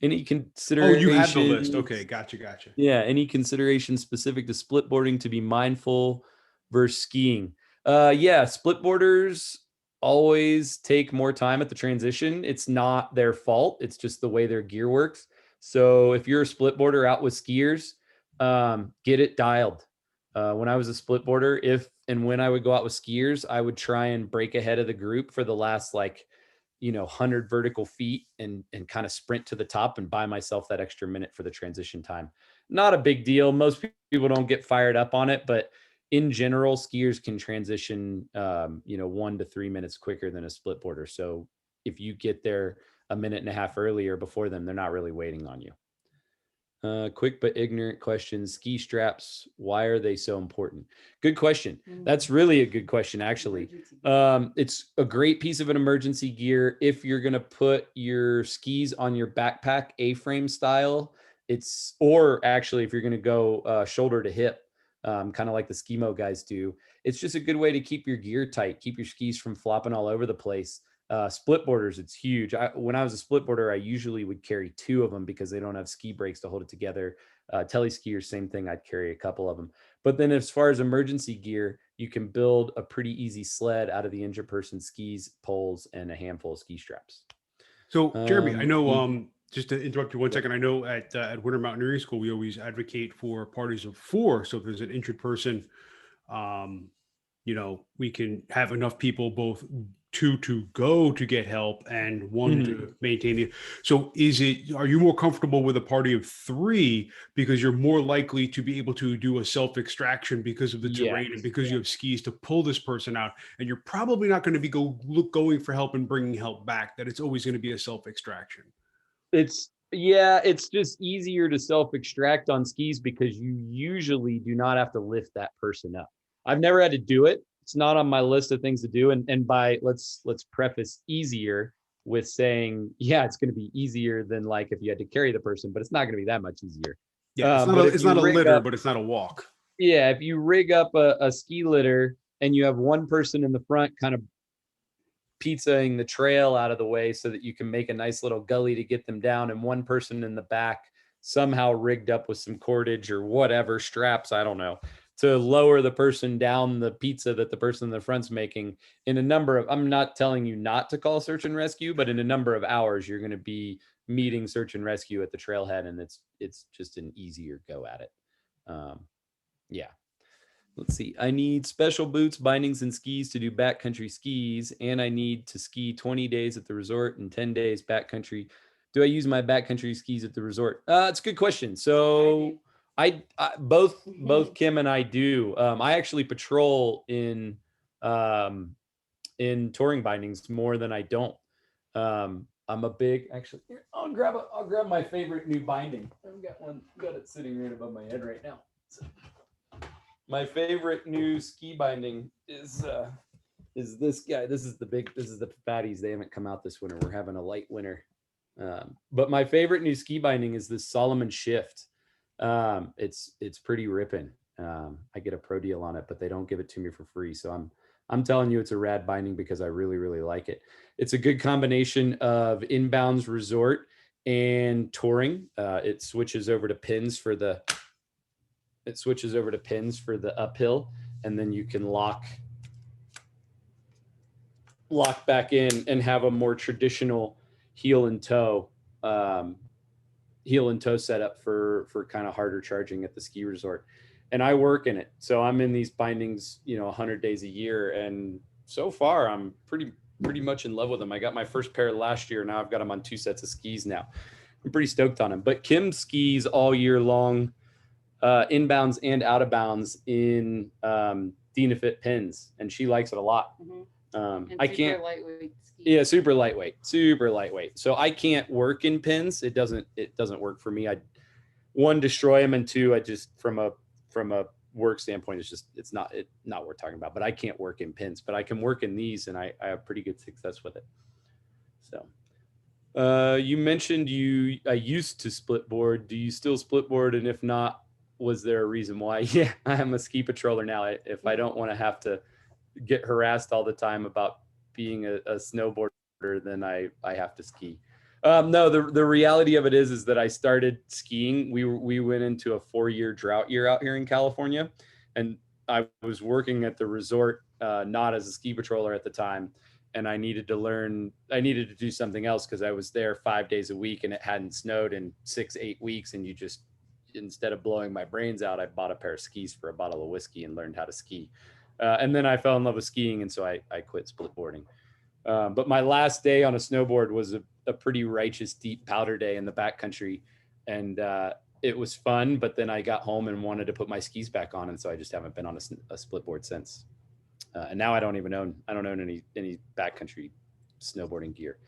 Any consideration? Oh, you have the list. Okay, gotcha. Yeah. Any consideration specific to split boarding to be mindful versus skiing? Yeah, split boarders always take more time at the transition. It's not their fault. It's just the way their gear works. So if you're a split boarder out with skiers, get it dialed. When I was a split boarder, when I would go out with skiers, I would try and break ahead of the group for the last 100 vertical feet and kind of sprint to the top and buy myself that extra minute for the transition time. Not a big deal. Most people don't get fired up on it, but in general, skiers can transition, 1 to 3 minutes quicker than a split boarder. So if you get there a minute and a half earlier before them, they're not really waiting on you. Quick but ignorant question. Ski straps, why are they so important? Good question. That's really a good question, actually. It's a great piece of an emergency gear if you're going to put your skis on your backpack A-frame style. Or actually if you're going to go shoulder to hip, kind of like the Skimo guys do. It's just a good way to keep your gear tight, keep your skis from flopping all over the place. Split boarders, it's huge. When I was a split boarder, I usually would carry 2 of them because they don't have ski brakes to hold it together. Tele skiers, same thing. I'd carry a couple of them. But then as far as emergency gear, you can build a pretty easy sled out of the injured person skis, poles, and a handful of ski straps. So Jeremy, I know, just to interrupt you 1 second, I know at Winter Mountaineering School, we always advocate for parties of 4. So if there's an injured person, we can have enough people, both 2 to go to get help and 1 to maintain it. So are you more comfortable with a party of 3 because you're more likely to be able to do a self-extraction because of the terrain and because you have skis to pull this person out, and you're probably not going to be going for help and bringing help back, that it's always going to be a self-extraction? It's just easier to self-extract on skis because you usually do not have to lift that person up. I've never had to do it. It's not on my list of things to do. And by let's preface easier with saying, yeah, it's going to be easier than like if you had to carry the person, but it's not going to be that much easier. Yeah, it's not a litter, but it's not a walk. Yeah, if you rig up a ski litter and you have one person in the front kind of pizzaing the trail out of the way so that you can make a nice little gully to get them down, and one person in the back somehow rigged up with some cordage or whatever straps, I don't know, to lower the person down the pizza that the person in the front's making. I'm not telling you not to call search and rescue, but in a number of hours, you're going to be meeting search and rescue at the trailhead, and it's just an easier go at it. Yeah. Let's see. I need special boots, bindings, and skis to do backcountry skis, and I need to ski 20 days at the resort and 10 days backcountry. Do I use my backcountry skis at the resort? It's a good question. So I both Kim and I do. I actually patrol in touring bindings more than I don't. I'm a big, actually, here, I'll grab my favorite new binding. I've got it sitting right above my head right now. So My favorite new ski binding is this guy. This is the fatties. They haven't come out this winter. We're having a light winter. But my favorite new ski binding is this Solomon Shift. It's pretty ripping. I get a pro deal on it, but they don't give it to me for free. So I'm telling you, it's a rad binding because I really, really like it. It's a good combination of inbounds resort and touring. It switches over to pins for the uphill, and then you can lock back in and have a more traditional heel and toe setup for kind of harder charging at the ski resort. And I work in it, so I'm in these bindings 100 days a year, and so far I'm pretty much in love with them. I got my first pair last year. Now I've got them on 2 sets of skis now. I'm pretty stoked on them. But Kim skis all year long, inbounds and out of bounds in Dynafit pins, and she likes it a lot. And I super can't. lightweight ski. Yeah, super lightweight. So I can't work in pins. It doesn't work for me. One, destroy them, and two, I just from a work standpoint, it's not worth talking about. But I can't work in pins, but I can work in these, and I have pretty good success with it. So, you mentioned I used to split board. Do you still split board? And if not, was there a reason why? Yeah, I'm a ski patroller now. If I don't want to have to get harassed all the time about being a snowboarder, then I have to ski. No, the reality of it is that I started skiing. We went into a 4-year drought year out here in California, and I was working at the resort, not as a ski patroller at the time. And I needed to do something else because I was there 5 days a week and it hadn't snowed in 6-8 weeks. And instead of blowing my brains out, I bought a pair of skis for a bottle of whiskey and learned how to ski. And then I fell in love with skiing. And so I quit split boarding. But my last day on a snowboard was a pretty righteous deep powder day in the backcountry. And it was fun, but then I got home and wanted to put my skis back on. And so I just haven't been on a split board since. And now I don't own any backcountry snowboarding gear.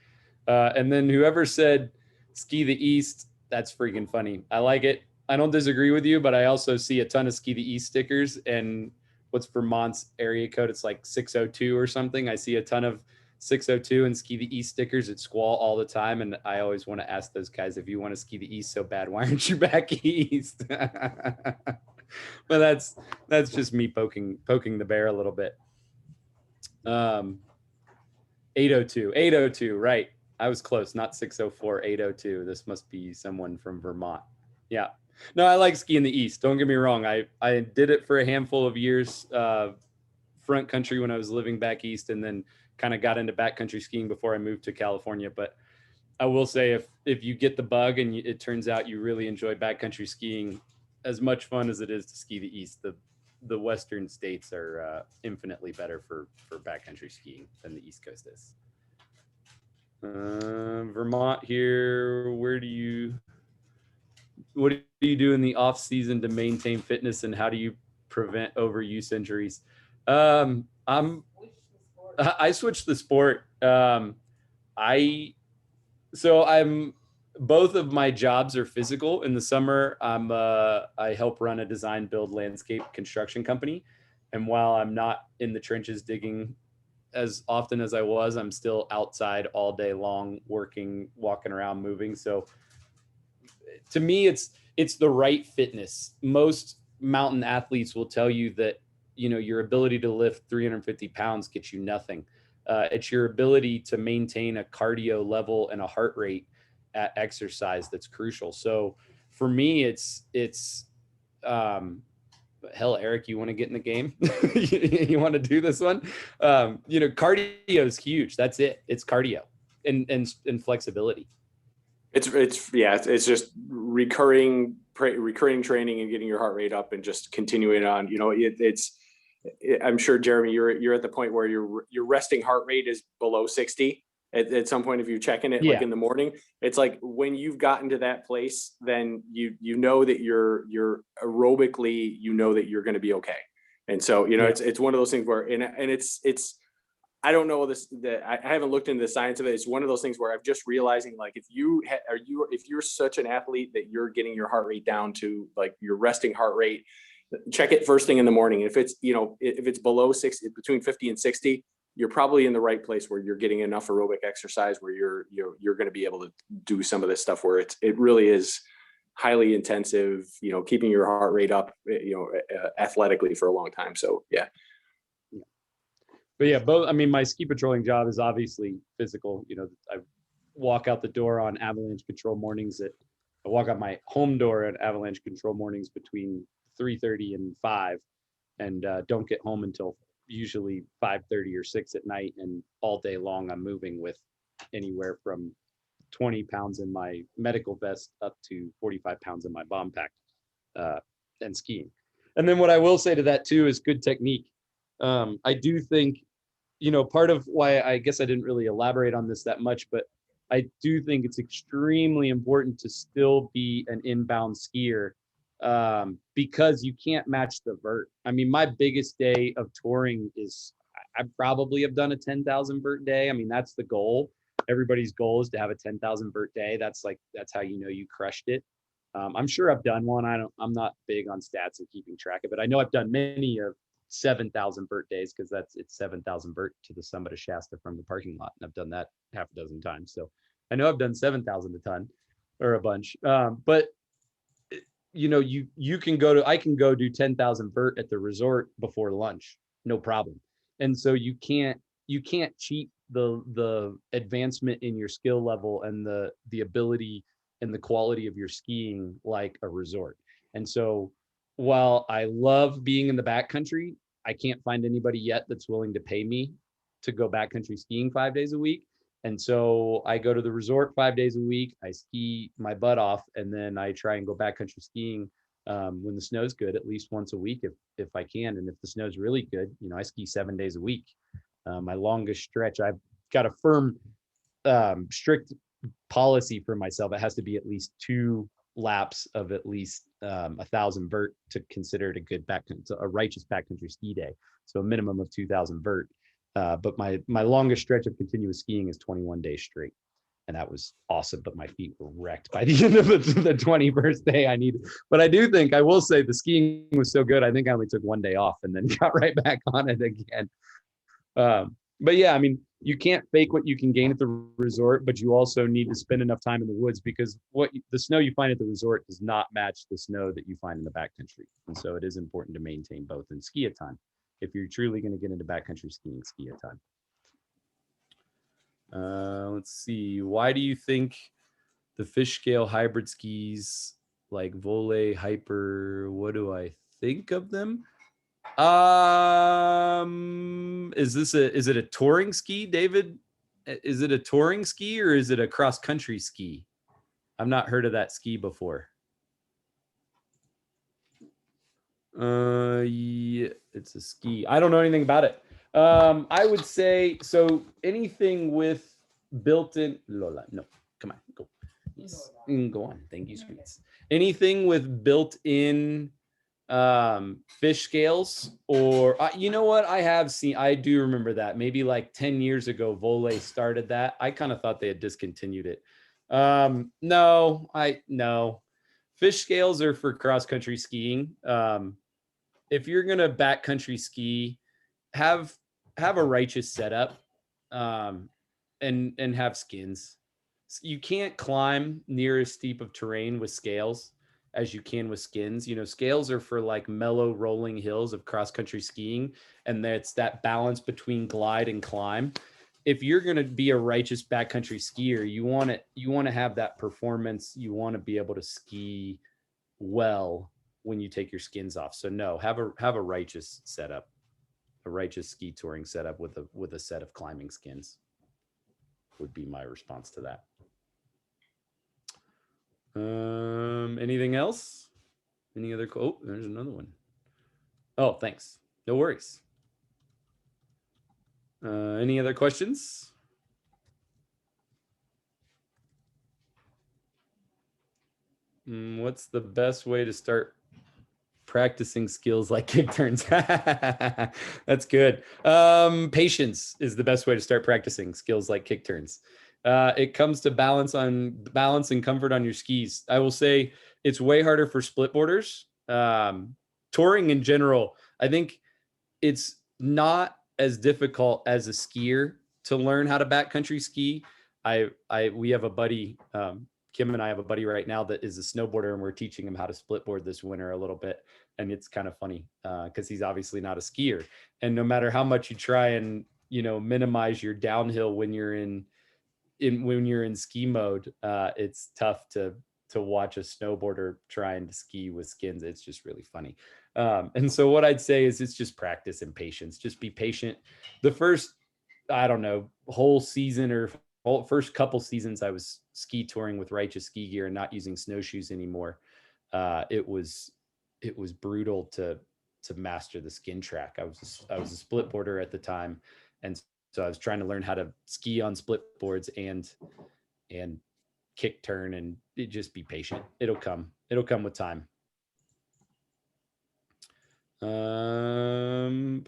And then whoever said Ski the East, that's freaking funny. I like it. I don't disagree with you, but I also see a ton of Ski the East stickers. And what's Vermont's area code? It's like 602 or something. I see a ton of 602 and Ski the East stickers at Squall all the time. And I always want to ask those guys, if you want to ski the East so bad, why aren't you back East? But that's just me poking the bear a little bit. 802, right. I was close, not 604, 802. This must be someone from Vermont. Yeah. No, I like skiing the East. Don't get me wrong. I did it for a handful of years, front country when I was living back East, and then kind of got into backcountry skiing before I moved to California. But I will say, if you get the bug and it turns out you really enjoy backcountry skiing, as much fun as it is to ski the East, the Western states are infinitely better for backcountry skiing than the East Coast is. Vermont here, what do you do in the off season to maintain fitness, and how do you prevent overuse injuries? I switched the sport. Both of my jobs are physical. In the summer, I help run a design, build, landscape construction company. And while I'm not in the trenches digging as often as I was, I'm still outside all day long, working, walking around, moving. So to me, it's the right fitness. Most mountain athletes will tell you that, your ability to lift 350 pounds gets you nothing. It's your ability to maintain a cardio level and a heart rate at exercise that's crucial. So for me, it's hell, Eric, you want to get in the game? You want to do this one? Cardio is huge. That's it. It's cardio and flexibility. It's just recurring training and getting your heart rate up and just continuing on. I'm sure, Jeremy, you're at the point where your resting heart rate is below 60 at some point. If you're checking it, like in the morning, it's like when you've gotten to that place, then you know that you're aerobically, that you're going to be okay. And so, it's one of those things where, and it's, I don't know I haven't looked into the science of it. It's one of those things where I'm just realizing, like, if you're such an athlete that you're getting your heart rate down to like your resting heart rate, check it first thing in the morning. If it's, if it's below 60, between 50 and 60, you're probably in the right place where you're getting enough aerobic exercise where you're going to be able to do some of this stuff where it really is highly intensive, keeping your heart rate up, athletically for a long time. So yeah. But yeah, both. I mean, my ski patrolling job is obviously physical. I walk out the door on avalanche control mornings I walk out my home door at avalanche control mornings between 3:30 and 5, and don't get home until usually 5:30 or 6 at night. And all day long, I'm moving with anywhere from 20 pounds in my medical vest up to 45 pounds in my bomb pack, and skiing. And then what I will say to that too is good technique. I do think, part of why I guess I didn't really elaborate on this that much, but I do think it's extremely important to still be an inbound skier, because you can't match the vert. I mean, my biggest day of touring is I probably have done a 10,000 vert day. I mean, that's the goal. Everybody's goal is to have a 10,000 vert day. That's how you crushed it. I'm sure I've done one. I'm not big on stats and keeping track of it. I know I've done many of 7,000 vert days because it's 7,000 vert to the summit of Shasta from the parking lot, and I've done that half a dozen times. So I know I've done 7,000 a ton or a bunch. But you can I can go do 10,000 vert at the resort before lunch, no problem. And so you can't cheat the advancement in your skill level and the ability and the quality of your skiing like a resort. And so while I love being in the backcountry, I can't find anybody yet that's willing to pay me to go backcountry skiing 5 days a week. And so I go to the resort 5 days a week. I ski my butt off, and then I try and go backcountry skiing when the snow's good, at least once a week if I can. And if the snow's really good, I ski 7 days a week. My longest stretch, I've got a firm, strict policy for myself. It has to be at least 2 laps of at least 1,000 vert to consider it a righteous backcountry ski day. So a minimum of 2,000 vert. But my longest stretch of continuous skiing is 21 days straight. And that was awesome, but my feet were wrecked by the end of the 21st day I needed. But I will say the skiing was so good. I think I only took 1 day off and then got right back on it again. But yeah, I mean, you can't fake what you can gain at the resort, but you also need to spend enough time in the woods, because the snow you find at the resort does not match the snow that you find in the backcountry. And so it is important to maintain both and ski a ton. If you're truly going to get into backcountry skiing, ski a ton. Let's see. Why do you think the fish scale hybrid skis like Volley, Hyper, what do I think of them? Is it a touring ski, David? Is it a touring ski or is it a cross country ski? I've not heard of that ski before. Yeah, it's a ski. I don't know anything about it. I would say so. Anything with built-in Lola. No, come on, go. Yes. Go on. Thank you, sweets. Anything with built-in fish scales, or you know what, I do remember that maybe like 10 years ago Volley started that. I kind of thought they had discontinued it. No, fish scales are for cross-country skiing. If you're gonna backcountry ski, have a righteous setup, and have skins. You can't climb near as steep of terrain with scales as you can with skins. Scales are for like mellow rolling hills of cross-country skiing, and that's that balance between glide and climb. If you're going to be a righteous backcountry skier, you want to have that performance. You want to be able to ski well when you take your skins off. So no, have a righteous setup, a righteous ski touring setup with a set of climbing skins would be my response to that. Anything else? Any other? Oh, there's another one. Oh, thanks. No worries. Any other questions? What's the best way to start practicing skills like kick turns? That's good. Patience is the best way to start practicing skills like kick turns. It comes to balance and comfort on your skis. I will say it's way harder for split boarders. touring in general, I think it's not as difficult as a skier to learn how to backcountry ski. We have a buddy, Kim and I have a buddy right now that is a snowboarder, and we're teaching him how to split board this winter a little bit. And it's kind of funny because he's obviously not a skier. And no matter how much you try and, minimize your downhill when you're in ski mode, it's tough to watch a snowboarder trying to ski with skins. It's just really funny. And so what I'd say is it's just practice and patience. Just be patient. The first, I don't know, whole season or first couple seasons I was ski touring with Righteous ski gear and not using snowshoes anymore. It was brutal to master the skin track. I was a split boarder at the time, and so I was trying to learn how to ski on split boards and kick turn, and just be patient. It'll come with time. I'm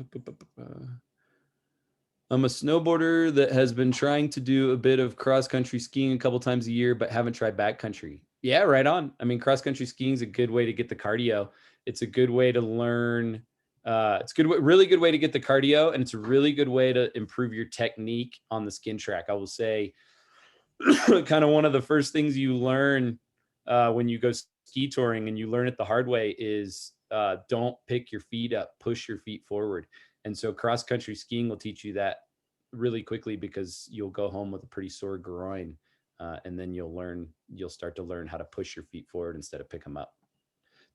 a snowboarder that has been trying to do a bit of cross country skiing a couple times a year, but haven't tried backcountry. Yeah, right on. I mean, cross country skiing is a good way to get the cardio. It's a good way to learn. Really good way to get the cardio, and it's a really good way to improve your technique on the skin track. I will say, kind of one of the first things you learn when you go ski touring, and you learn it the hard way, is don't pick your feet up, push your feet forward. And so cross country skiing will teach you that really quickly, because you'll go home with a pretty sore groin, and then you'll start to learn how to push your feet forward instead of pick them up.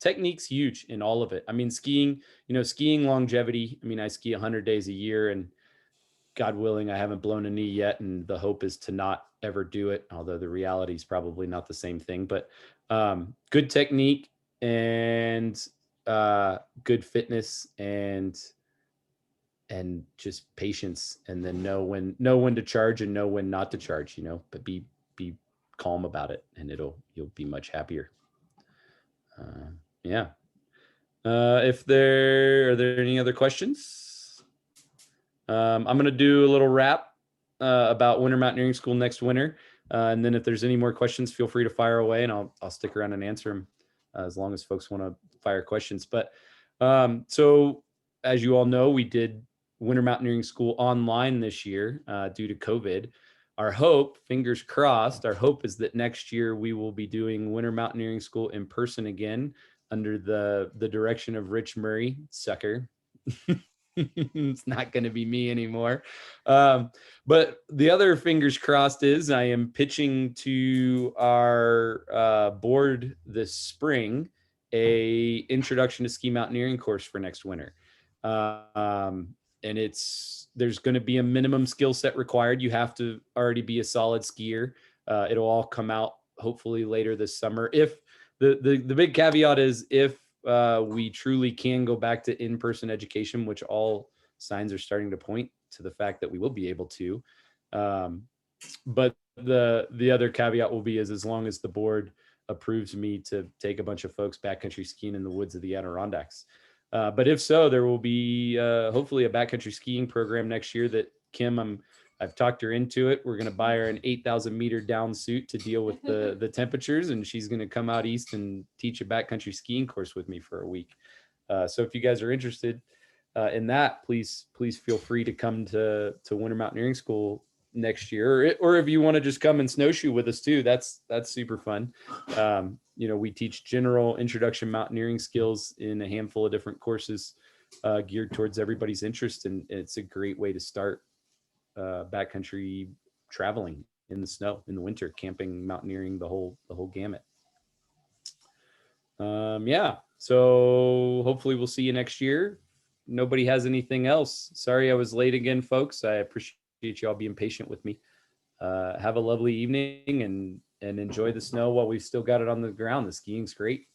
Technique's huge in all of it. I mean, skiing longevity. I mean, I ski 100 days a year, and God willing, I haven't blown a knee yet. And the hope is to not ever do it, although the reality is probably not the same thing. But good technique and good fitness and just patience, and then know when to charge and know when not to charge, but be calm about it, and you'll be much happier. Yeah. Are there any other questions? I'm going to do a little wrap about Winter Mountaineering School next winter. And then if there's any more questions, feel free to fire away, and I'll stick around and answer them as long as folks want to fire questions. But so as you all know, we did Winter Mountaineering School online this year due to COVID. Our hope, fingers crossed, is that next year we will be doing Winter Mountaineering School in person again under the direction of Rich Murray, sucker. It's not going to be me anymore. But the other fingers crossed is I am pitching to our board this spring a introduction to ski mountaineering course for next winter. And there's going to be a minimum skill set required. You have to already be a solid skier. It'll all come out hopefully later this summer. If the big caveat is if we truly can go back to in-person education, which all signs are starting to point to the fact that we will be able to. But the other caveat will be as long as the board approves me to take a bunch of folks backcountry skiing in the woods of the Adirondacks. But if so, there will be hopefully a backcountry skiing program next year that Kim, I've talked her into it. We're going to buy her an 8,000 meter down suit to deal with the temperatures, and she's going to come out east and teach a backcountry skiing course with me for a week. So if you guys are interested in that, please feel free to come to Winter Mountaineering School next year, or if you want to just come and snowshoe with us too, that's super fun. We teach general introduction mountaineering skills in a handful of different courses geared towards everybody's interest, and it's a great way to start backcountry traveling in the snow, in the winter, camping, mountaineering, the whole gamut. Yeah, so hopefully we'll see you next year. Nobody has anything else. Sorry I was late again, folks. I appreciate you all being patient with me. Have a lovely evening and enjoy the snow while we've still got it on the ground. The skiing's great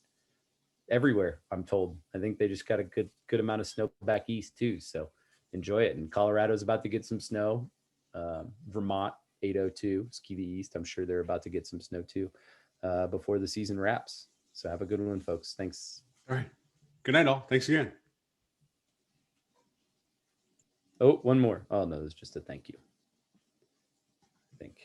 everywhere, I'm told. I think they just got a good amount of snow back east too, so enjoy it. And Colorado's about to get some snow. Vermont 802 Ski the East, I'm sure they're about to get some snow too before the season wraps. So have a good one, folks. Thanks. All right. Good night, all. Thanks again. Oh, one more. Oh no, it's just a thank you. I think.